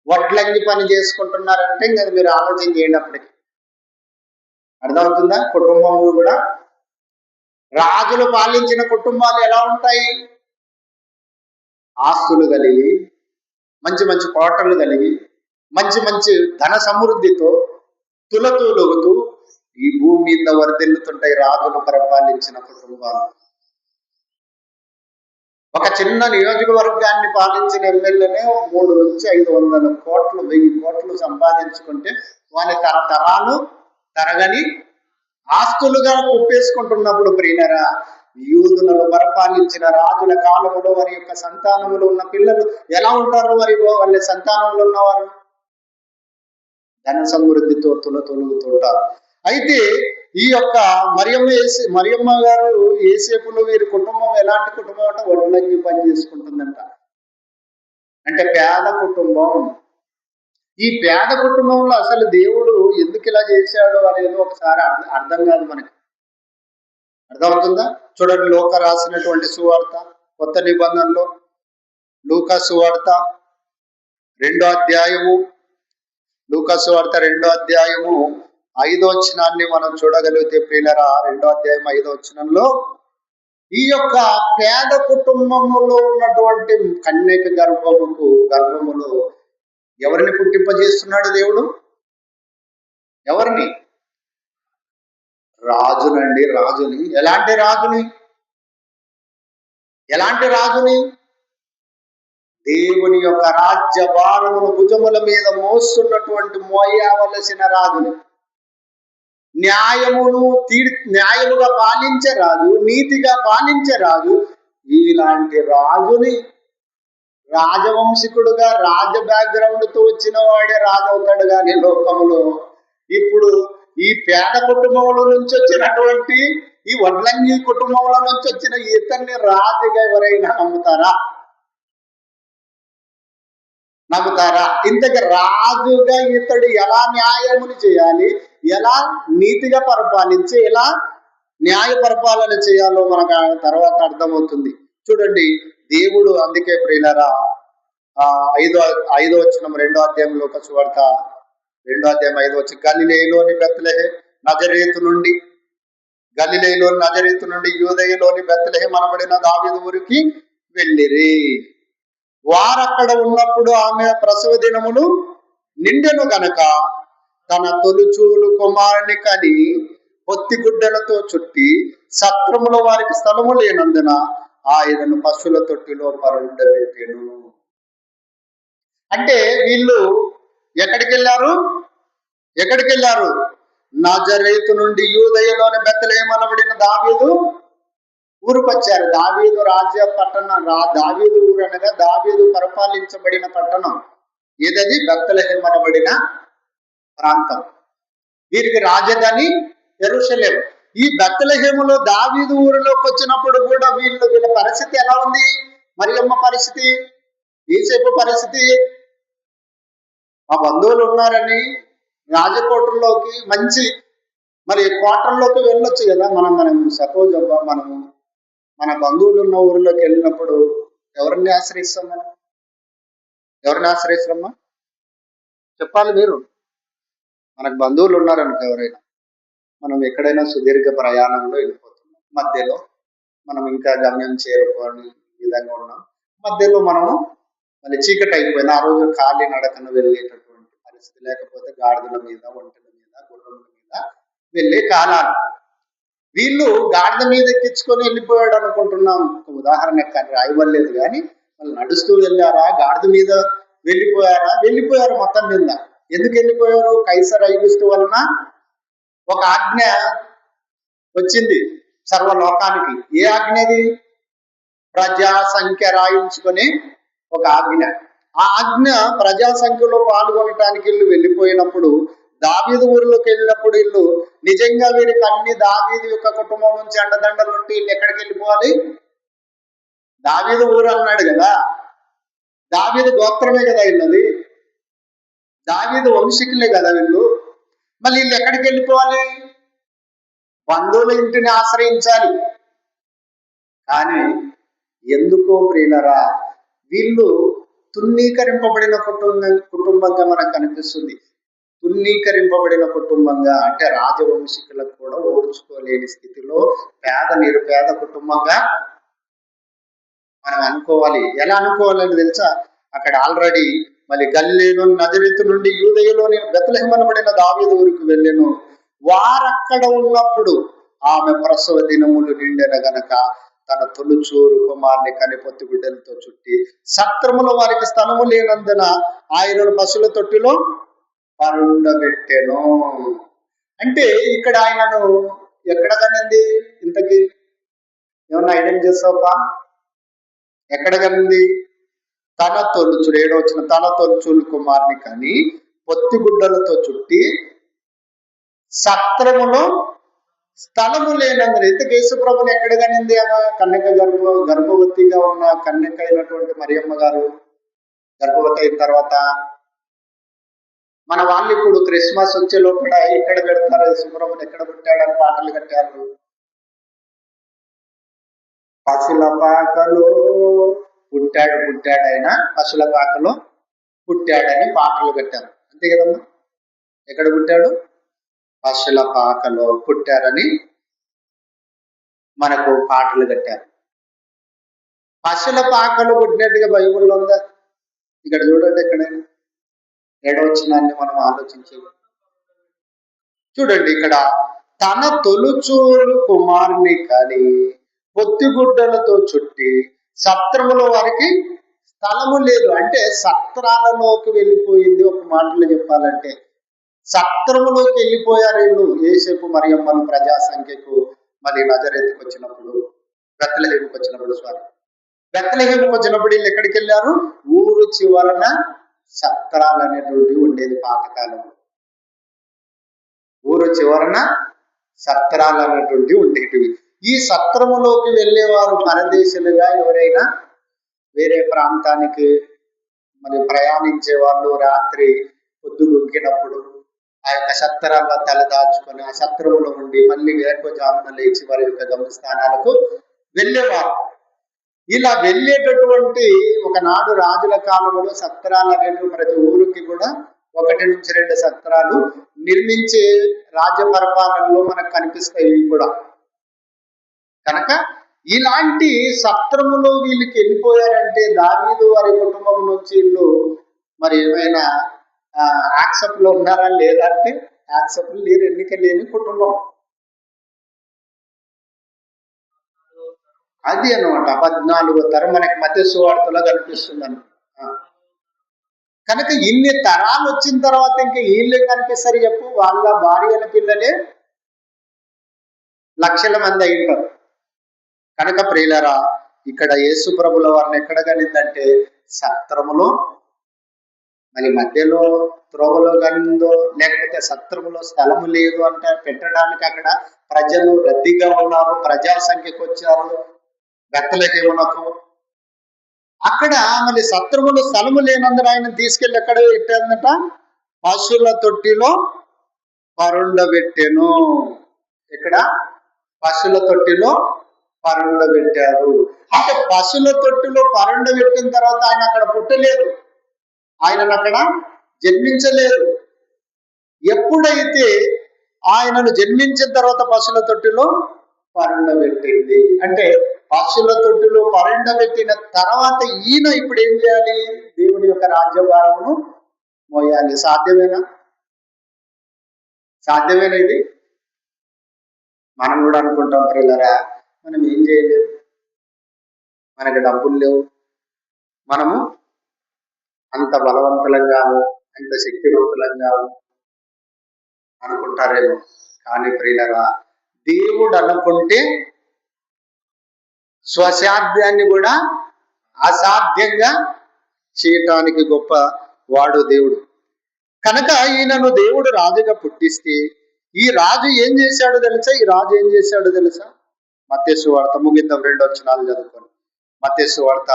వడ్లంగి పని చేసుకుంటున్నారంటే ఇంకా మీరు ఆలోచన చేయండి. అప్పటికి అర్థమవుతుందా? కుటుంబము కూడా రాజులు పాలించిన కుటుంబాలు ఎలా ఉంటాయి? ఆస్తులు కలిగి, మంచి మంచి కోటలు కలిగి, మంచి ధన సమృద్ధితో తులతూలుగుతూ ఈ భూమి మీద వర్ధిల్లుతుంటాయి రాజులు పరిపాలించిన కుటుంబాలు. ఒక చిన్న నియోజకవర్గాన్ని పాలించిన ఎమ్మెల్యేనే 300 నుంచి 500 కోట్లు, 1000 కోట్లు సంపాదించుకుంటే వాళ్ళ తరతరాలు తరగని ఆస్తులుగా కుప్పేసుకుంటున్నప్పుడు ప్రియులరా, యూదులను పరిపాలించిన రాజుల కాలంలో వారి యొక్క సంతానములు ఉన్న పిల్లలు ఎలా ఉంటారు? వాళ్ళ సంతానంలో ఉన్నవారు ధన సమృద్ధితో తులతొలుగుతుంటారు. అయితే ఈ యొక్క మరియమ్మ గారు యేసేపులో వీరి కుటుంబం ఎలాంటి కుటుంబం అంటే వడ్లంగి పని చేసుకుంటుందంట. అంటే పేద కుటుంబం. ఈ పేద కుటుంబంలో అసలు దేవుడు ఎందుకు ఇలా చేశాడు అనేది ఒకసారి అర్థం కాదు మనకి. అర్థమవుతుందా? చూడండి, లూకా రాసినటువంటి సువార్త, కొత్త నిబంధనలో లూకా సువార్త 2వ అధ్యాయము, లూకా సువార్త 2వ అధ్యాయము 5వ వచనాన్ని మనం చూడగలిగితే ప్రియులరా, 2వ అధ్యాయం 5వ వచనంలో ఈ యొక్క పేద కుటుంబములో ఉన్నటువంటి కన్యక గర్భములో ఎవరిని పుట్టింపజేస్తున్నాడు దేవుడు? ఎవరిని? రాజునండి, రాజుని. ఎలాంటి రాజుని? ఎలాంటి రాజుని? దేవుని యొక్క రాజ్య భారమును భుజముల మీద మోస్తున్నటువంటి మోయవలసిన రాజుని. న్యాయముగా పాలించే రాజు, నీతిగా పాలించే రాజు. ఇలాంటి రాజుని రాజవంశికుడుగా రాజ బ్యాక్గ్రౌండ్ తో వచ్చిన వాడే రాజు అవుతాడు. కానీ లోకములో ఇప్పుడు ఈ పేద కుటుంబంలో నుంచి వచ్చినటువంటి, ఈ వడ్లంగి కుటుంబంలో నుంచి వచ్చిన ఇతన్ని రాజుగా ఎవరైనా నమ్ముతారా? ఇంతకు రాజుగా ఇతడు ఎలా న్యాయములు చేయాలి, ఎలా నీతిగా పరిపాలించి, ఎలా న్యాయ పరిపాలన చేయాలో మనకు తర్వాత అర్థమవుతుంది. చూడండి, దేవుడు అందుకే ప్రియులారా, 5వ వచనం 2వ అధ్యాయం లోక సువార్త 2వ అధ్యాయం 5వ వచనం, గలిలయలోని బెత్లెహేము నజరేతు నుండి యూదయలోని బెత్లెహేము అనబడిన దావీదు ఊరికి వెళ్ళిరి. వారక్కడ ఉన్నప్పుడు ఆమె ప్రసవ దినములు నిండెను గనక తన తొలిచూలు కుమారుని కని పొత్తి గుడ్డలతో చుట్టి సత్రములో వారికి స్థలము లేనందున ఆయనను పశువుల తొట్టిలో పరుండబెట్టెను. అంటే వీళ్ళు ఎక్కడికి వెళ్ళారు? నజరేతు నుండి యూదయలోని బెత్లెహేము అనబడిన దావీదు ఊరికి వచ్చారు. దావీదు రాజ్య పట్టణం, దావీదు ఊరు అనగా దావీదు పరిపాలించబడిన పట్టణం ఏదది? బెత్లెహేము అనబడిన ప్రాంతం. వీరికి రాజధాని యెరూషలేము. ఈ బెత్లెహేములో దావీదు ఊరిలోకి వచ్చినప్పుడు కూడా వీళ్ళ పరిస్థితి ఎలా ఉంది? మరియమ్మ పరిస్థితి, యోసేపు పరిస్థితి. మా బంధువులు ఉన్నారని రాజకోటల్లోకి, మంచి మరి కోటల్లోకి వెళ్ళొచ్చు కదా. మనం సపోజ్ మనము మన బంధువులు ఉన్న ఊరిలోకి వెళ్ళినప్పుడు ఎవరిని ఆశ్రయిస్తాం? ఎవరిని ఆశ్రయిస్తామా? చెప్పాలి మీరు. మనకు బంధువులు ఉన్నారనుకో ఎవరైనా, మనం ఎక్కడైనా సుదీర్ఘ ప్రయాణంలో వెళ్ళిపోతున్నాం, మధ్యలో మనం ఇంకా గమ్యం చేరుకోని విధంగా ఉన్నాం, మధ్యలో మనము మళ్ళీ చీకటి అయిపోయినా ఆ రోజు ఖాళీ నడకన వెళ్ళేటటువంటి పరిస్థితి, లేకపోతే గాడిదల మీద, ఒంటెల మీద, గుర్రముల మీద వెళ్ళే కాలాలు. వీళ్ళు గాడిద మీద ఎక్కించుకొని వెళ్ళిపోయాడు అనుకుంటున్నాం, ఉదాహరణకు, కానీ రాయవలేదు. కానీ వాళ్ళు నడుస్తూ వెళ్ళారా, గాడిద మీద వెళ్ళిపోయారు మొత్తం మీద. ఎందుకు వెళ్ళిపోయారు? కైసర్ ఐగుస్తు వలన ఒక ఆజ్ఞ వచ్చింది సర్వలోకానికి. ఏ ఆజ్ఞది? ప్రజా సంఖ్య రాయించుకొని ఒక ఆజ్ఞ. ఆ ఆజ్ఞ ప్రజా సంఖ్యలో పాల్గొనటానికి వీళ్ళు వెళ్ళిపోయినప్పుడు, దావీదు ఊరిలోకి వెళ్ళినప్పుడు వీళ్ళు నిజంగా వీరికి అన్ని దావీదు యొక్క కుటుంబం నుంచి అండదండలు ఉంటే వీళ్ళు ఎక్కడికి వెళ్ళిపోవాలి? దావీదు ఊరు అన్నాడు కదా, దావీదు గోత్రమే కదా వీళ్ళది, దావీదు వంశీకులే కదా వీళ్ళు. మళ్ళీ వీళ్ళు ఎక్కడికి వెళ్ళిపోవాలి? బంధువుల ఇంటిని ఆశ్రయించాలి. కానీ ఎందుకో ప్రియులరా, వీళ్ళు తున్నీకరింపబడిన కుటుంబంగా మనకు కనిపిస్తుంది. తున్నీకరింపబడిన కుటుంబంగా అంటే రాజవంశీకులకు కూడా ఓర్చుకోలేని స్థితిలో నిరుపేద కుటుంబంగా మనం అనుకోవాలి. ఎలా అనుకోవాలని తెలుసా? అక్కడ ఆల్రెడీ మళ్ళీ గలిలయలోని నజరేతు నుండి యూదయలోని బెత్లెహేము అనబడిన దావీదు ఊరికి వెళ్ళెను. వారక్కడ ఉన్నప్పుడు ఆమె ప్రసవ దినములు నిండెన గనక తన తొలిచూరు కుమారుని కని పొత్తి గుడ్డలతో చుట్టి సత్రములో వారికి స్థలము లేనందున ఆయనను పశువుల తొట్టిలో పరుండబెట్టెను. అంటే ఇక్కడ ఆయనను ఎక్కడ కనింది? ఇంతకీ ఏమన్నా ఐడెంట్ చేస్తావా? ఎక్కడ కనింది? తన తొలుచుడు, 7వ వచనం, తన తొలుచులు కుమారుని కని పొత్తి గుడ్డలతో చుట్టి సత్రములో స్థలము లేనందున. ఇంతకు యేసుప్రభుని ఎక్కడ కనింది? కన్యక గర్భవతిగా ఉన్న కన్యక అయినటువంటి మరియమ్మ గారు గర్భవతి అయిన తర్వాత మన వాళ్ళు ఇప్పుడు క్రిస్మస్ వచ్చే లోపల ఎక్కడ పెడతారు? యేసుప్రభుని ఎక్కడ పుట్టాడని పాటలు కట్టారు. పశుల పాకలో పుట్టాడు ఆయన, పశుల పాకలో పుట్టాడని పాటలు కట్టారు. అంతే కదమ్మా? ఎక్కడ పుట్టాడు? పశుల పాకలో పుట్టారని మనకు పాటలు కట్టారు. పశుల పాకలో పుట్టినట్టుగా బైబిల్లో ఉందా? ఇక్కడ చూడండి, ఎక్కడైనా ఏడవచనాన్ని మనం ఆలోచించి చూడండి. ఇక్కడ తన తొలుచూలు కుమారుని కానీ పొత్తిగుడ్డలతో చుట్టి సత్రములో వారికి స్థలము లేదు. అంటే సత్రాలలోకి వెళ్ళిపోయింది. ఒక మాటలో చెప్పాలంటే సత్రములోకి వెళ్ళిపోయారు వీళ్ళు. యేసేపు మరియమ్మను ప్రజా సంఖ్యకు మరి నజరేతుకు వచ్చినప్పుడు, బెత్లెహేముకు వచ్చినప్పుడు బెత్లెహేముకు వచ్చినప్పుడు వీళ్ళు ఎక్కడికి వెళ్ళారు? ఊరు చివరన సత్రాలు అనేటువంటి ఉండేది పాతకాలంలో. ఊరు చివరన సత్రాలు అనేటువంటి ఉండేటివి. ఈ సత్రములోకి వెళ్ళేవారు పరదేశులుగా ఎవరైనా వేరే ప్రాంతానికి మరి ప్రయాణించే వాళ్ళు రాత్రి పొద్దుగుంకినప్పుడు ఆ యొక్క సత్రాల్లో తలదాచుకొని ఆ సత్రములో ఉండి మళ్ళీ వేకువజామున లేచి వారి యొక్క గమ్యస్థానాలకు వెళ్ళేవారు. ఇలా వెళ్ళేటటువంటి ఒకనాడు రాజుల కాలంలో సత్రాలు అనేవి ప్రతి ఊరికి కూడా 1 నుంచి 2 సత్రాలు నిర్మించే రాజ్య పరిపాలనలో మనకు కనిపిస్తాయి ఇవి కూడా. కనుక ఇలాంటి సత్రములో వీళ్ళకి వెళ్ళిపోయారంటే దావీదు వారి కుటుంబం నుంచి వీళ్ళు మరి ఏమైనా యాక్సెప్ట్ లో ఉన్నారా లేదా అంటే యాక్సెప్ట్ లేరు. ఎన్నిక లేని కుటుంబం అది అనమాట. 14వ తరం మనకి మత్తయి సువార్తలో కనిపిస్తుంది అన్నమాట. కనుక ఇన్ని తరాలు వచ్చిన తర్వాత ఇంకా వీళ్ళే కనిపిస్తారు చెప్పు. వాళ్ళ భార్యల పిల్లలే లక్షల మంది అయింటారు. కనుక ప్రియులారా, ఇక్కడ యేసు ప్రభుల వారిని ఎక్కడ కనిందంటే సత్రములో, మరి మధ్యలో త్రోవలో కనిందో లేకపోతే సత్రములో స్థలము లేదు అంటే పెట్టడానికి అక్కడ ప్రజలు రద్దీగా ఉన్నారు, ప్రజా సంఖ్యకు వచ్చారు బెత్లెహేమునకు. అక్కడ మళ్ళీ సత్రములో స్థలము లేనందున ఆయన తీసుకెళ్లి ఎక్కడ పెట్టారన్నట? పశువుల తొట్టిలో పరుండబెట్టెను. ఇక్కడ పశువుల తొట్టిలో పరుండబెట్టారు. అంటే పశువుల తొట్టిలో పరుండబెట్టిన తర్వాత ఆయన అక్కడ పుట్టలేదు, ఆయనను అక్కడ జన్మించలేదు. ఎప్పుడైతే ఆయనను జన్మించిన తర్వాత పశువుల తొట్టిలో పరుండబెట్టింది అంటే పశువుల తొట్టిలో పరుండబెట్టిన తర్వాత ఈయన ఇప్పుడు ఏం చేయాలి? దేవుని యొక్క రాజ్యభారమును మోయాలి. సాధ్యమేనా? సాధ్యమేనా ఇది? మనం కూడా అనుకుంటాం పిల్లరా, మనం ఏం చేయలేవు, మనకు డబ్బులు లేవు, మనము అంత బలవంతులంగాము, అంత శక్తివంతులంగాము అనుకుంటారేమో. కానీ ప్రియులరా, దేవుడు అనుకుంటే స్వసాధ్యాన్ని కూడా అసాధ్యంగా చేయటానికి గొప్ప వాడు దేవుడు. కనుక ఈయనను దేవుడు రాజుగా పుట్టిస్తే ఈ రాజు ఏం చేశాడో తెలుసా? మత్తయి సువార్త ముగిద్దాం, 2 వచనాలు చదువుకొని. మత్తయి సువార్త,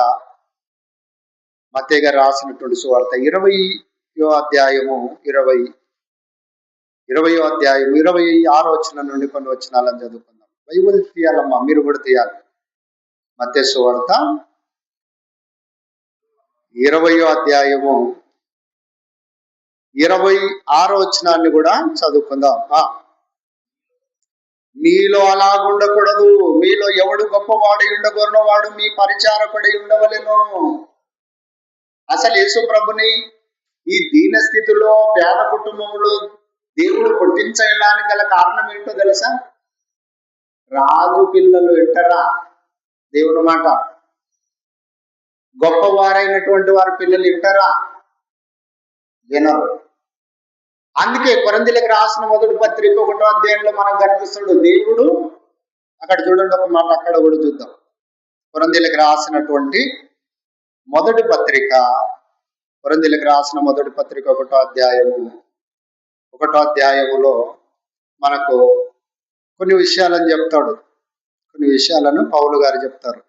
మత్తయి గారు రాసినటువంటి సువార్త 20వ అధ్యాయము 26వ వచనం నుండి కొన్ని వచనాలను చదువుకుందాం. బైబిల్ తీయాలమ్మా, మీరు కూడా తీయాలి. మత్తయి సువార్త 20వ అధ్యాయము 26వ వచనాన్ని కూడా చదువుకుందాం. మీలో అలాగుండకూడదు, మీలో ఎవడు గొప్పవాడు ఉండగొరినవాడు మీ పరిచారకుడై ఉండవలెను. అసలు యేసు ప్రభుని ఈ దీన స్థితిలో పేద కుటుంబంలో దేవుడు పుట్టించడానికి గల కారణం ఏంటో తెలుసా? రాజు పిల్లలు వింటారా దేవుని మాట? గొప్పవారైనటువంటి వారి పిల్లలు వింటారా? వినరు. అందుకే కొరింథీయులకు రాసిన మొదటి పత్రిక 1వ అధ్యాయంలో మనకు కనిపిస్తాడు దేవుడు. అక్కడ చూడండి ఒక మాట, అక్కడ కూడా చూద్దాం. కొరింథీయులకు రాసినటువంటి మొదటి పత్రిక, 1వ అధ్యాయములో మనకు కొన్ని విషయాలను చెప్తాడు. కొన్ని విషయాలను పౌలు గారు చెప్తారు.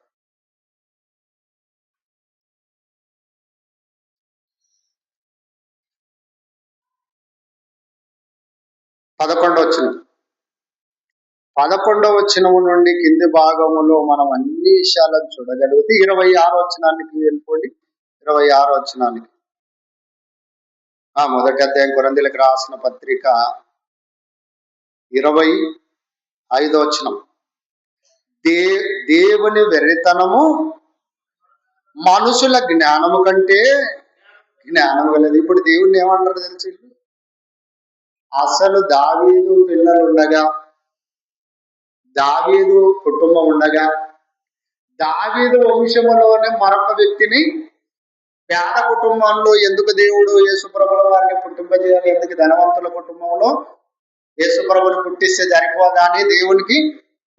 11వ వచనము నుండి కింది భాగములో మనం అన్ని విషయాలను చూడగలిగితే 26వ వచనానికి వెళ్ళిపోండి. 26వ వచనానికి, మొదటి అధ్యాయం కొరింథీయులకు రాసిన పత్రిక 25 దేవుని వెర్రితనము మనుషుల జ్ఞానము కంటే జ్ఞానం కలదు. ఇప్పుడు దేవుణ్ణి ఏమంటారు తెలిసి, అసలు దావీదు పిల్లలు ఉండగా, దావీదు కుటుంబం ఉండగా, దావీదు వంశములోనే మరొక వ్యక్తిని పేద కుటుంబంలో ఎందుకు దేవుడు యేసుప్రభుల వారిని పుట్టింపజేయాలి? ఎందుకు ధనవంతుల కుటుంబంలో యేసుప్రభుని పుట్టిస్తే సరిపోదా అని దేవునికి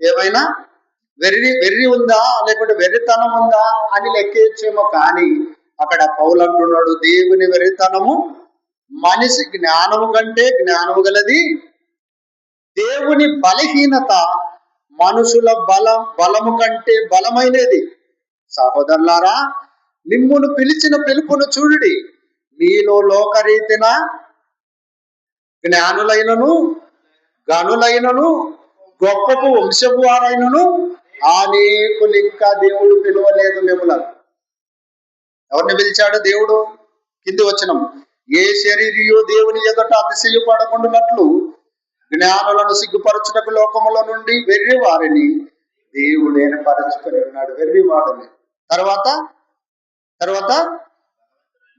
ఏమైనా వెర్రి ఉందా, లేకపోతే వెర్రితనం ఉందా అని లెక్కేయచ్చేమో. కానీ అక్కడ పౌలు అంటున్నాడు, దేవుని వెర్రితనము మనిషి జ్ఞానము కంటే జ్ఞానము గలది, దేవుని బలహీనత మనుషుల బలము కంటే బలమైనది. సహోదరులారా, మిమ్మును పిలిచిన పిలుపును చూడుడి, మీలో లోకరీతిన జ్ఞానులైనను గనులైనను గొప్పకు వంశపు వారైనను అనేకులు ఇంకా దేవుడు పిలువలేదు మిమ్మల్ని. ఎవరిని పిలిచాడు దేవుడు? కింది వచనం, ఏ శరీరియో దేవుని ఎదుట అతిశయపడకుండానట్లు జ్ఞానులను సిగ్గుపరచుటకు లోకముల నుండి వెర్రి వారిని దేవుడు ఏర్పరచుకొని ఉన్నాడు. వెర్రి వాడిని. తర్వాత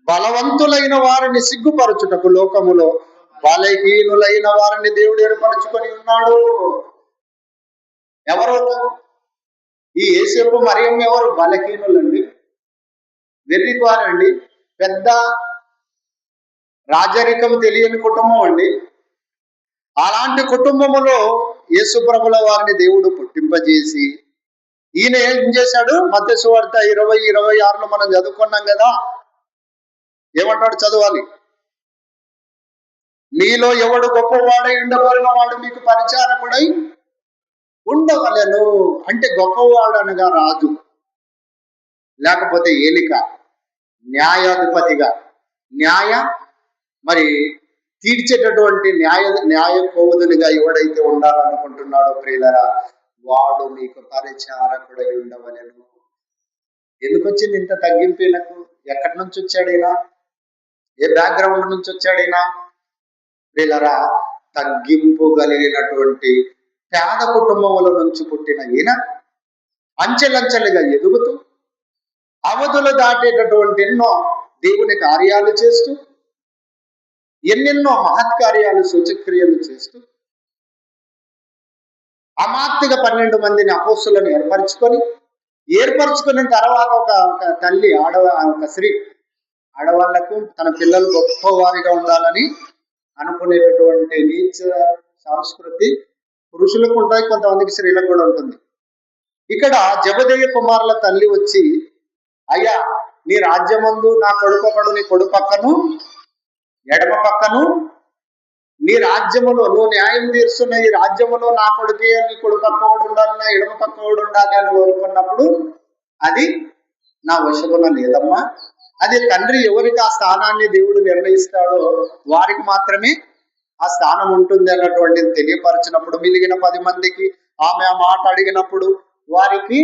బలవంతులైన వారిని సిగ్గుపరచుటకు లోకములో బలహీనులైన వారిని దేవుడు ఏర్పరచుకొని ఉన్నాడు. ఎవరు? ఈ యేసేపు మరియం ఎవరు? బలహీనులండి, వెర్రివారండి, పెద్ద రాజరికం తెలియని కుటుంబం అండి. అలాంటి కుటుంబములో యేసుప్రభుల వారిని దేవుడు పుట్టింపజేసి, ఈయన ఏం చేశాడు? మత్తయి సువార్త 20:26 మనం చదువుకున్నాం కదా. ఏమంటాడు? చదవాలి. మీలో ఎవడు గొప్పవాడై ఉండవలన వాడు మీకు పరిచారకుడై ఉండవలను. అంటే గొప్పవాడు అనగా రాజు, లేకపోతే ఏలిక, న్యాయాధిపతిగా, మరి తీర్చేటటువంటి న్యాయ కోవుదునిగా ఎవడైతే ఉండాలనుకుంటున్నాడో ప్రియులరా, వాడు మీకు పరిచారకుడై ఉండవలను. ఎందుకు వచ్చింది ఇంత తగ్గింపులకు? ఎక్కడి నుంచి వచ్చాడైనా? ఏ బ్యాక్గ్రౌండ్ నుంచి వచ్చాడైనా? ప్రియులరా, తగ్గింపు కలిగినటువంటి పేద కుటుంబముల నుంచి పుట్టిన ఈయన అంచెలంచెలుగా ఎదుగుతూ అవధులు దాటేటటువంటి ఎన్నో దేవుని కార్యాలు చేస్తూ, ఎన్నెన్నో మహత్కార్యాలు సూచక్రియలు చేస్తూ, అమాత్తిగా 12 మందిని అపోస్తులను ఏర్పరచుకున్న తర్వాత ఒక తల్లి ఒక స్త్రీ ఆడవాళ్లకు తన పిల్లలు గొప్పవారిగా ఉండాలని అనుకునేటటువంటి నీచ సంస్కృతి పురుషులకు ఉంటాయి, కొంతమందికి స్త్రీలకు కూడా ఉంటుంది. ఇక్కడ జబదేయ కుమారుల తల్లి వచ్చి, అయ్యా నీ రాజ్యమందు నా కొడుకు ఒకడు నీ కొడు పక్కను ఎడమ పక్కను, నీ రాజ్యములో నువ్వు న్యాయం తీరుస్తున్న ఈ రాజ్యములో నా కొడుకే నీ కొడు పక్కవాడు ఉండాలి, నా ఎడమ పక్కవాడు ఉండాలి అని కోరుకున్నప్పుడు అది నా వశమున లేదమ్మా. అది తండ్రి ఎవరికి ఆ స్థానాన్ని దేవుడు నిర్ణయిస్తాడో వారికి మాత్రమే ఆ స్థానం ఉంటుంది అన్నటువంటిది తెలియపరిచినప్పుడు, మిగిలిన 10 మందికి ఆమె ఆ మాట అడిగినప్పుడు వారికి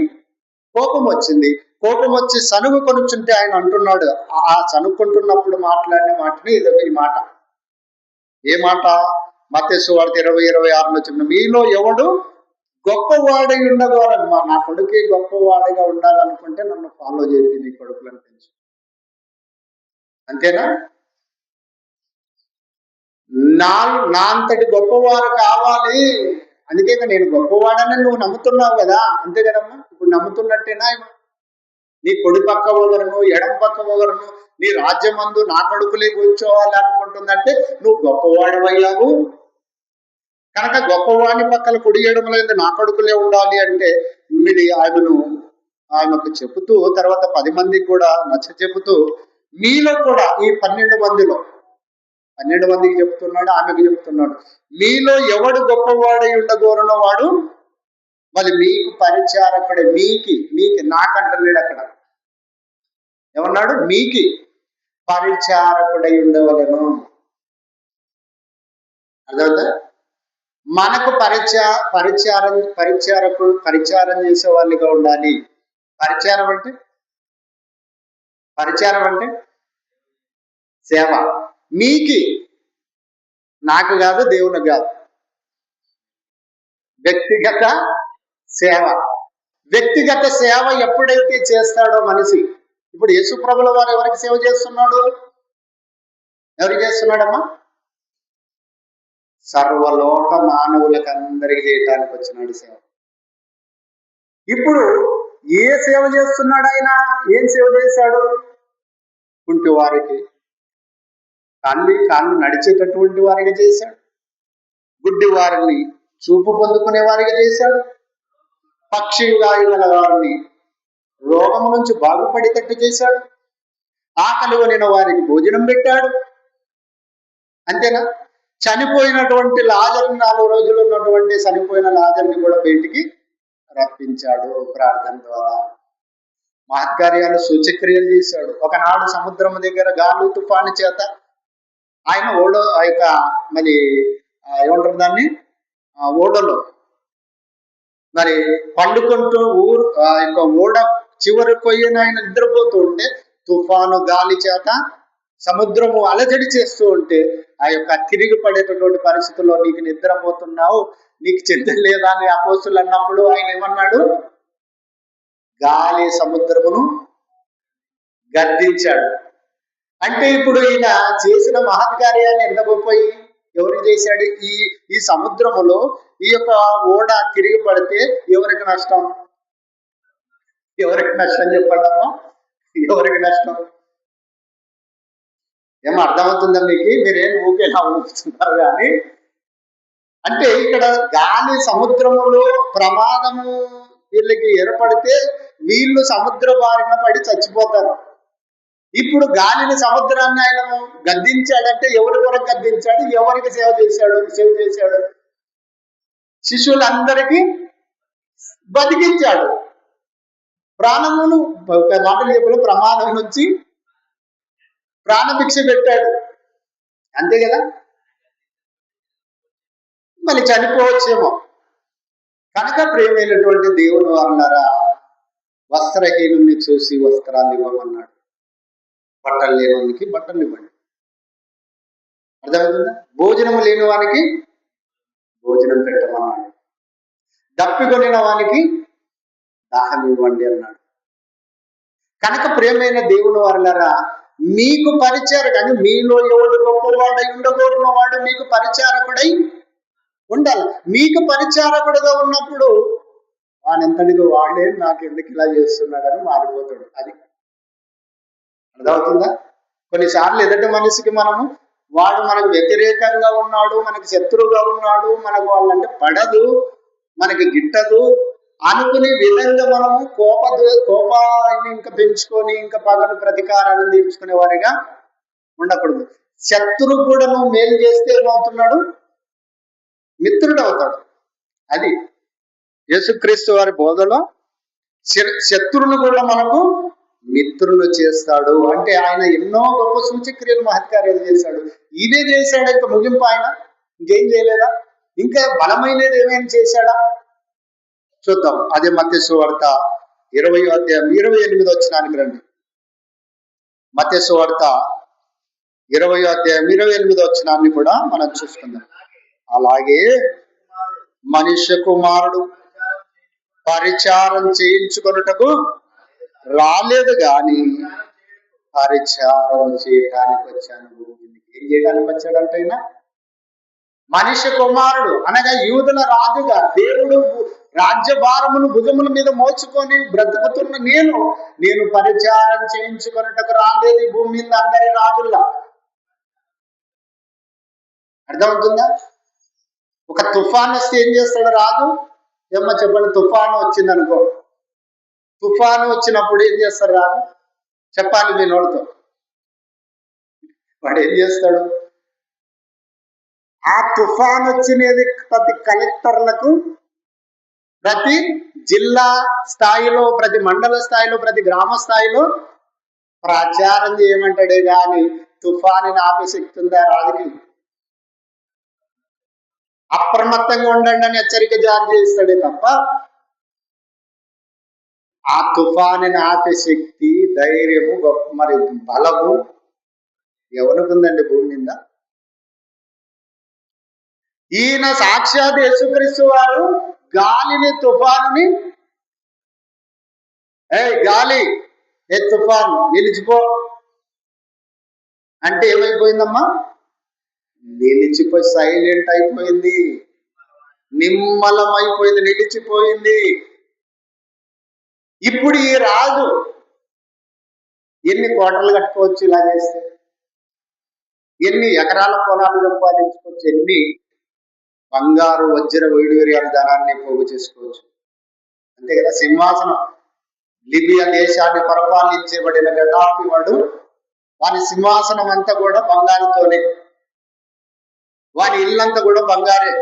కోపం వచ్చింది. కోపం వచ్చి సనుగు కొనుచుంటే ఆయన అంటున్నాడు, ఆ సనుక్కుంటున్నప్పుడు మాట్లాడిన మాటని ఈ మాట. ఏ మాట? మత్తయి సువార్త 20:26 చెప్పిన, మీలో ఎవడు గొప్పవాడై ఉండగలరు. నా కొడుకే గొప్పవాడిగా ఉండాలనుకుంటే నన్ను ఫాలో చేసి నీ కొడుకులను పెంచు. అంతేనా? నా అంతటి గొప్పవారు కావాలి. అందుకే నేను గొప్పవాడని నువ్వు నమ్ముతున్నావు కదా, అంతే కదమ్మా. ఇప్పుడు నమ్ముతున్నట్టేనా? నీ కొడి పక్క ఒకరును ఎడం పక్క ఒకరును నీ రాజ్యమందు నా కొడుకులే కూర్చోవాలి అనుకుంటుందంటే నువ్వు గొప్పవాడవయ్యావు కనుక గొప్పవాడిని పక్కన కుడి ఎడమలేదు నా కొడుకులే ఉండాలి అంటే ఆమెకు చెబుతూ తర్వాత 10 మందికి కూడా నచ్చ చెబుతూ, మీలో కూడా ఈ 12 మందిలో 12 మందికి చెప్తున్నాడు, ఆమెకు చెప్తున్నాడు, మీలో ఎవడు గొప్పవాడై ఉండగోరనో వాడు మరి మీకు పరిచారకుడే. మీకి నాకంటలేడు అక్కడ. ఏమన్నాడు? మీకి పరిచారకుడై ఉండవలను. అర్థమవుతా? మనకు పరిచారం చేసే వాళ్ళుగా ఉండాలి. పరిచారం అంటే సేవ. మీకి, నాకు కాదు, దేవునికి కాదు. వ్యక్తిగత సేవ. వ్యక్తిగత సేవ ఎప్పుడైతే చేస్తాడో మనిషి, ఇప్పుడు యేసుప్రభుల వారు ఎవరికి సేవ చేస్తున్నాడు? ఎవరికి చేస్తున్నాడమ్మా? సర్వలోక మానవులకు అందరికి చేయటానికి వచ్చినాడు సేవ. ఇప్పుడు ఏ సేవ చేస్తున్నాడు ఆయన? ఏం సేవ చేశాడు? కుంటి వారికి, కాళ్ళు నడిచేటటువంటి వారికి చేశాడు. గుడ్డి వారిని చూపు పొందుకునే వారికి చేశాడు. పక్షివాయువుల వారిని రోగం నుంచి బాగుపడేటట్టు చేశాడు. ఆకలి కొనిన వారికి భోజనం పెట్టాడు. అంతేనా? చనిపోయినటువంటి లాజరుని 4 రోజులు ఉన్నటువంటి చనిపోయిన లాజరుని కూడా బయటికి రప్పించాడు ప్రార్థన ద్వారా. మహత్కార్యాలు, సూచక్రియలు చేశాడు. ఒకనాడు సముద్రం దగ్గర గాలి తుఫాను చేత ఆయన మరి ఏమంటారు దాన్ని, ఓడలో మరి పండుకుంటూ ఓడ చివరి కొయ్యను ఆయన నిద్రపోతూ ఉంటే తుఫాను గాలి చేత సముద్రము అలజడి చేస్తూ ఉంటే ఆ తిరిగి పడేటటువంటి పరిస్థితుల్లో నీకు నిద్రపోతున్నావు, నీకు చింత లేదా అని అపోస్తులు అన్నప్పుడు ఆయన ఏమన్నాడు? గాలి సముద్రమును గద్దించాడు. అంటే ఇప్పుడు ఈయన చేసిన మహత్కార్యాన్ని ఎంత గొప్పయి ఎవరికి చేశాడు? ఈ సముద్రములో ఈ ఓడ తిరిగి పడితే ఎవరికి నష్టం? ఎవరికి నష్టం చెప్పండమ్మా? ఎవరికి నష్టం? ఏమో అర్థమవుతుందా మీకు? మీరేం ఊకేలా ఊపుతున్నారు కానీ, అంటే ఇక్కడ గాలి సముద్రములో ప్రమాదము వీళ్ళకి ఏర్పడితే వీళ్ళు సముద్ర బారిన పడి చచ్చిపోతారు. ఇప్పుడు గాలిని, సముద్రాన్ని ఆయన గద్దించాడంటే ఎవరి కొరకు గద్దించాడు? ఎవరికి సేవ చేశాడు? శిష్యులందరికీ బతికించాడు. ప్రాణమును మాటలు చెప్పలు ప్రమాదం నుంచి ప్రాణభిక్ష పెట్టాడు. అంతే కదా? మరి చనిపోవచ్చేమో. కనుక ప్రియమైనటువంటి దేవుని వారులారా, వస్త్రహీనుని చూసి వస్త్రాలు ఇవ్వమన్నాడు. బట్టలు లేనివానికి బట్టలు ఇవ్వండి. అర్థమవుతుందా? భోజనం లేని వానికి భోజనం పెట్టమన్నాడు. దప్పికొనిన వానికి దాహం ఇవ్వండి అన్నాడు. కనుక ప్రియమైన దేవుని వారులారా, మీకు పరిచారకుడు, మీలో ఎవడు గొప్పవాడై ఉండగోరున్నవాడు మీకు పరిచారకుడై ఉండాలి. మీకు పరిచారకుడుగా ఉన్నప్పుడు వానెంతటిగా వాడే నాకు ఎందుకు ఇలా చేస్తున్నాడని మారిపోతాడు. అది అర్థమవుతుందా? కొన్నిసార్లు ఎదుటి మనిషికి వాడు మనకు వ్యతిరేకంగా ఉన్నాడు, మనకు శత్రువుగా ఉన్నాడు, మనకు వాళ్ళంటే పడదు, మనకి గిట్టదు అనుకునే విధంగా మనము కోపాన్ని ఇంకా పెంచుకొని ఇంకా పగలు ప్రతీకారాలను తీర్చుకునే వారిగా ఉండకూడదు. శత్రువు కూడా నువ్వు మేలు చేస్తే ఏమవుతున్నాడు? మిత్రుడు అవుతాడు. అది యేసుక్రీస్తు వారి బోధలో శత్రువును కూడా మనకు మిత్రులు చేస్తాడు. అంటే ఆయన ఎన్నో గొప్ప సూచక్రియలు, మహత్కార్యాలు చేశాడు. ఇవే చేశాడు, ఇంకా ముగింపు ఆయన ఇంకేం చేయలేదా? ఇంకా బలమైనది ఏమైనా చేశాడా? చూద్దాం. అదే మత్తయి సువార్త 20వ అధ్యాయం 28వ వచనానికి రండి. మత్తయి సువార్త 20వ అధ్యాయం 28వ వచనాన్ని కూడా మనం చూసుకుందాం. అలాగే మనుష్య కుమారుడు పరిచారం చేయించుకొనుటకు రాలేదు గాని పరిచారం చేయడానికి వచ్చాను. ఏం చేయడానికి వచ్చాడంటే మనుష్య కుమారుడు అనగా యూదుల రాజుగా దేవుడు రాజ్యభారమును భుజముల మీద మోచుకొని బ్రతుకుతున్న నేను పరిచారం చేయించుకొనుటకు రాలేదు ఈ భూమి మీద అందరి రాజుల్లా. అర్థమవుతుందా? ఒక తుఫాను వస్తే ఏం చేస్తాడు రాజు? ఏమో చెప్పండి. తుఫాను వచ్చింది అనుకో, తుఫాను వచ్చినప్పుడు ఏం చేస్తాడు రాజు? చెప్పాలి మీ నోటితో. వాడు ఏం చేస్తాడు? ఆ తుఫాను వచ్చినది ప్రతి కలెక్టర్లకు, ప్రతి జిల్లా స్థాయిలో, ప్రతి మండల స్థాయిలో, ప్రతి గ్రామ స్థాయిలో ప్రచారం చేయమంటాడే గాని తుఫానుని ఆపే శక్తి ఉందా రాజుకి? అప్రమత్తంగా ఉండండి అని హెచ్చరిక జారీ చేస్తాడే తప్ప ఆ తుఫానుని ఆపే శక్తి, ధైర్యము, మరి బలము ఎవరికుందండి భూమి మీద? ఈయన సాక్షాత్ యేసుక్రీస్తు వారు గాలిని తుఫానుని, గాలి తుఫాను నిలిచిపో అంటే ఏమైపోయిందమ్మా? నిలిచిపోయి సైలెంట్ అయిపోయింది, నిమ్మలమైపోయింది, నిలిచిపోయింది. ఇప్పుడు ఈ రాజు ఎన్ని కోటలు కట్టుకోవచ్చు ఇలా చేస్తే? ఎన్ని ఎకరాల పొలాలు సంపాదించుకోవచ్చు? ఎన్ని బంగారు వజ్ర వైడూర్యాల ధనాన్ని పోగు చేసుకోవచ్చు? అంతే కదా. సింహాసనం, లిబియా దేశాన్ని పరిపాలించబడిన గడాఫీ వాడు, వాని సింహాసనం అంతా కూడా బంగారుతోనే, వాని ఇల్లంతా కూడా బంగారే,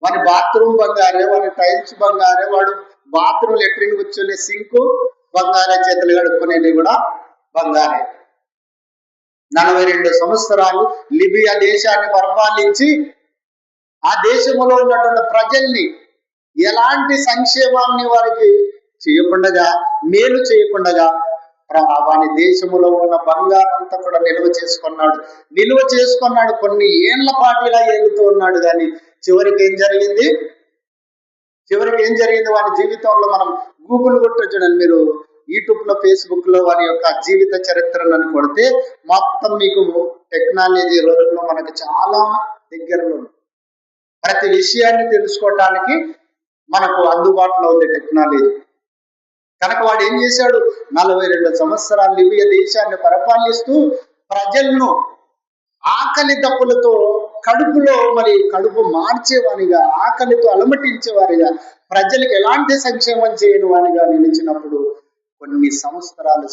వాని బాత్రూమ్ బంగారే, వాని టైల్స్ బంగారే, వాడు బాత్రూమ్ లెట్రిన్ కూర్చునే సింకు బంగారే, చేతులు కడుక్కునేది కూడా బంగారే. 42 సంవత్సరాలు లిబియా దేశాన్ని పరిపాలించి ఆ దేశంలో ఉన్నటువంటి ప్రజల్ని ఎలాంటి సంక్షేమాన్ని వారికి చేయకుండా, మేలు చేయకుండా వాని దేశంలో ఉన్న బంగారంతా కూడా నిల్వ చేసుకున్నాడు. కొన్ని ఏళ్ల పాటు ఇలా ఏలుతూ ఉన్నాడు. కానీ చివరికి ఏం జరిగింది? వాని జీవితంలో మనం గూగుల్ కొట్టి చూడండి, మీరు యూట్యూబ్ లో, ఫేస్బుక్ లో వారి యొక్క జీవిత చరిత్రలను కొడితే మొత్తం మీకు టెక్నాలజీ రోజుల్లో మనకు చాలా దగ్గరలో ప్రతి విషయాన్ని తెలుసుకోవటానికి మనకు అందుబాటులో ఉంది టెక్నాలజీ. కనుక వాడు ఏం చేశాడు? 42 సంవత్సరాలు లిబియా దేశాన్ని పరిపాలిస్తూ ప్రజలను ఆకలి దప్పులతో కడుపు మార్చేవానిగా, ఆకలితో అలమటించేవారిగా, ప్రజలకు ఎలాంటి సంక్షేమం చేయని వానిగా నిలిచినప్పుడు కొన్ని సంవత్సరాలు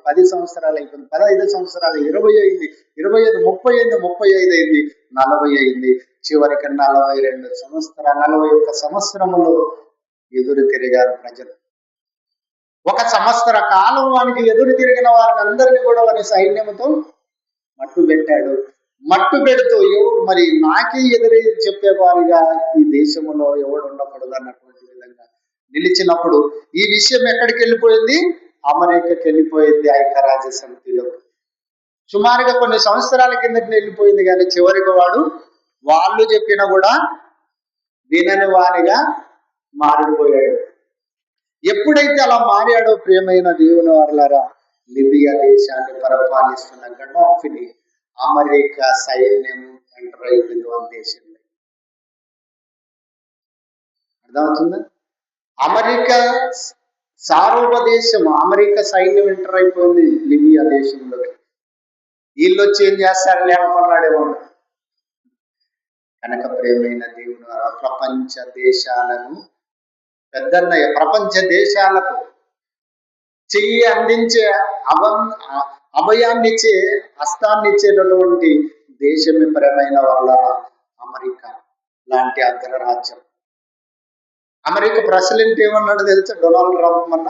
10 సంవత్సరాలు అయిపోయింది, 15 సంవత్సరాలు, 20 అయింది, 25, 30 అయింది, 35 అయింది, 40 అయింది. చివరికి 41 సంవత్సరములో ఎదురు తిరిగారు ప్రజలు. 1 సంవత్సర కాలం వానికి ఎదురు తిరిగిన వారిని అందరినీ కూడా వారి సైన్యంతో మట్టు పెడుతూ మరి నాకే ఎదురు చెప్పేవారిగా ఈ దేశంలో ఎవడు ఉండకూడదు అన్నటువంటి విధంగా నిలిచినప్పుడు ఈ విషయం ఎక్కడికి వెళ్ళిపోయింది? అమెరికాకి వెళ్ళిపోయింది, ఐక్యరాజ్య సమితిలో. సుమారుగా కొన్ని సంవత్సరాల కిందకి వెళ్ళిపోయింది. కానీ చివరికి వాళ్ళు చెప్పినా కూడా వినని వారిగా మారిపోయాడు. ఎప్పుడైతే అలా మారాడో ప్రియమైన దేవుని వారలారా, లిబియా దేశాన్ని పరిపాలిస్తున్న గడాఫీని అమెరికా సైన్యం ఎంటర్ అయిపోయింది వాళ్ళ దేశంలో. అర్థమవుతుందా? అమెరికా సార్వదేశం, అమెరికా సైన్యం ఎంటర్ అయిపోయింది లిబియా దేశంలోకి. వీళ్ళు వచ్చి ఏం చేస్తారని అనుకున్నాడేమో. కనుక ప్రియమైన దేవుని ప్రపంచ దేశాలను ప్రపంచ దేశాలకు చెయ్యి అందించే అభయాన్నిచ్చే, హస్తాన్ని ఇచ్చేటటువంటి దేశమే ప్రియమైన వాళ్ళ అమెరికా లాంటి అగ్రరాజ్యం. అమెరికా ప్రెసిడెంట్ ఏమన్నాడు తెలుసా? డొనాల్డ్ ట్రంప్ అన్న,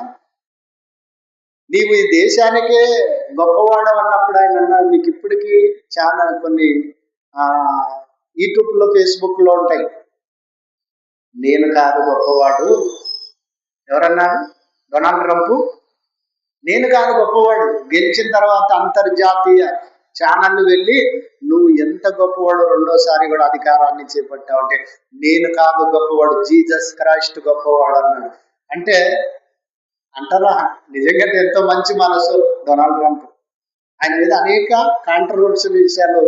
నీవు ఈ దేశానికే గొప్పవాడు అన్నప్పుడు ఆయన అన్నాడు, మీకు ఇప్పటికీ చాలా కొన్ని యూట్యూబ్ లో, ఫేస్బుక్ లో ఉంటాయి, నేను కాదు గొప్పవాడు. ఎవరన్నారు? Donald Trump. నేను కాదు గొప్పవాడు. గెలిచిన తర్వాత అంతర్జాతీయ ఛానళ్ళు వెళ్ళి, నువ్వు ఎంత గొప్పవాడు, రెండోసారి కూడా అధికారాన్ని చేపట్టావు అంటే, నేను కాదు గొప్పవాడు, జీసస్ క్రైస్ట్ గొప్పవాడు అన్నాడు. అంటే అంటారా? నిజంగా ఎంతో మంచి మనసు డొనాల్డ్ ట్రంప్. ఆయన మీద అనేక కాంట్రవర్షియల్ విషయాలు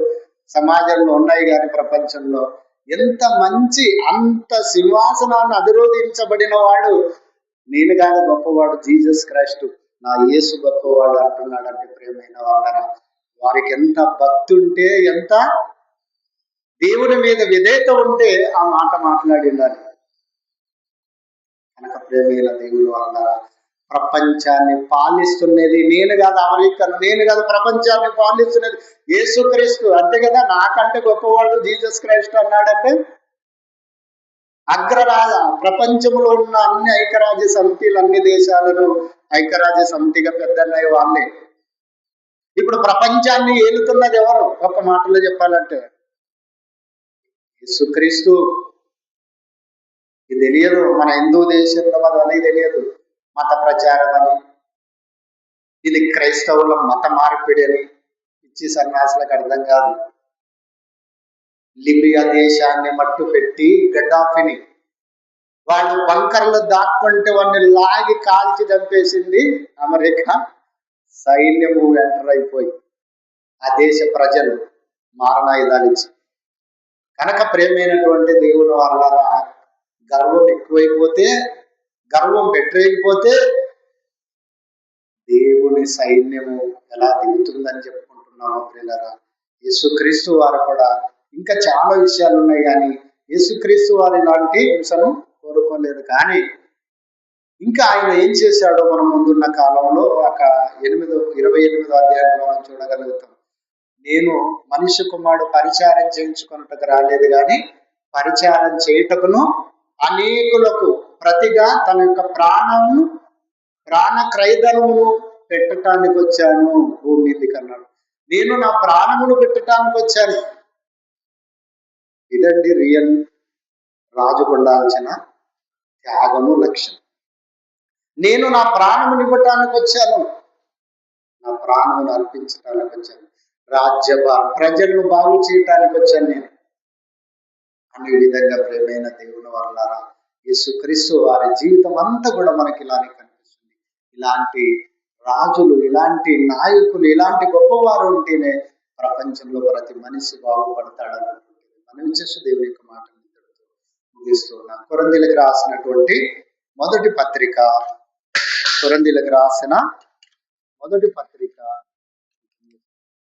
సమాజంలో ఉన్నాయి. కానీ ప్రపంచంలో ఎంత మంచి, అంత సింహాసనాన్ని అధిరోధించబడిన వాడు, నేను కాదు గొప్పవాడు, జీసస్ క్రైస్ట్, నా యేసు గొప్పవాడు అంటున్నాడు. అంటే ప్రియమైన వాళ్ళరా, వారికి ఎంత భక్తి ఉంటే, ఎంత దేవుని మీద విధేయత ఉంటే ఆ మాట మాట్లాడి ఉండాలి. కనుక ప్రియమైన దేవుని వాళ్ళరా, ప్రపంచాన్ని పాలిస్తున్నది నేను కాదు, అమెరికాను నేను కాదు, ప్రపంచాన్ని పాలిస్తున్నది యేసుక్రీస్తు. అంతే కదా. నాకంటే గొప్పవాడు జీసస్ క్రైస్ట్ అన్నాడంటే ప్రపంచంలో ఉన్న అన్ని ఐక్యరాజ్య సమితిలు, అన్ని దేశాలను ఐక్యరాజ్య సమితిగా పెద్దన్నయ్య వాళ్ళే. ఇప్పుడు ప్రపంచాన్ని ఏలుతున్నది ఎవరు? ఒక మాటలో చెప్పాలంటే యేసుక్రీస్తు. ఇది తెలియదు మన హిందూ దేశంలో, అది తెలియదు. మత ప్రచారం అని, ఇది క్రైస్తవుల మత మార్పిడి అని ఇచ్చి సన్యాసులకు అర్థం కాదు. లిబియా దేశాన్ని మట్టు పెట్టి గడ్డాఫీని వాళ్ళు బంకర్లు దాక్కుంటే వాడిని లాగి కాల్చి చంపేసింది అమెరికా సైన్యము ఎంటర్ అయిపోయి ఆ దేశ ప్రజలు మారణాయుధాలు ఇచ్చి. కనుక ప్రేమైనటువంటి దేవుని వాళ్ళారా, గర్వం ఎక్కువైపోతే, గర్వం పెట్టలేకపోతే దేవుని సైన్యము ఎలా దిగుతుందని చెప్పుకుంటున్నాము ప్రియులారా. యేసుక్రీస్తు వారు కూడా ఇంకా చాలా విషయాలు ఉన్నాయి, కానీ యేసుక్రీస్తు వారు ఇలాంటి హింసను కోరుకోలేదు. కానీ ఇంకా ఆయన ఏం చేశాడో మనం ముందున్న కాలంలో ఒక 28వ అధ్యాయంలో మనం చూడగలుగుతాం. నేను మనిషి కుమారుడు పరిచారం చేయించుకున్నట్టుకు రాలేదు, కానీ పరిచారం చేయుటకును అనేకులకు ప్రతిగా తన యొక్క ప్రాణ క్రయధనమును పెట్టడానికి వచ్చాను భూమి మీదకి అన్నాడు. నేను నా ప్రాణమును పెట్టడానికి వచ్చాను. ఇదండి రియల్ రాజుకు ఉండాల్సిన త్యాగము, లక్ష్యం. నేను నా ప్రాణమును ఇవ్వటానికి వచ్చాను, నా ప్రాణమును అర్పించడానికి వచ్చాను, ప్రజలను బాగు చేయటానికి వచ్చాను నేను అనే విధంగా ప్రేమైన దేవుని వాళ్ళారా, యేసుక్రీస్తు వారి జీవితం అంతా కూడా మనకి ఇలానే కనిపిస్తుంది. ఇలాంటి రాజులు, ఇలాంటి నాయకులు, ఇలాంటి గొప్పవారు ఉంటేనే ప్రపంచంలో ప్రతి మనిషి బాగుపడతాడన్నటువంటి మనం చేస్తూ దేవుని యొక్క మాట ముగిస్తున్నాం. కొరింథీయులకు రాసినటువంటి మొదటి పత్రిక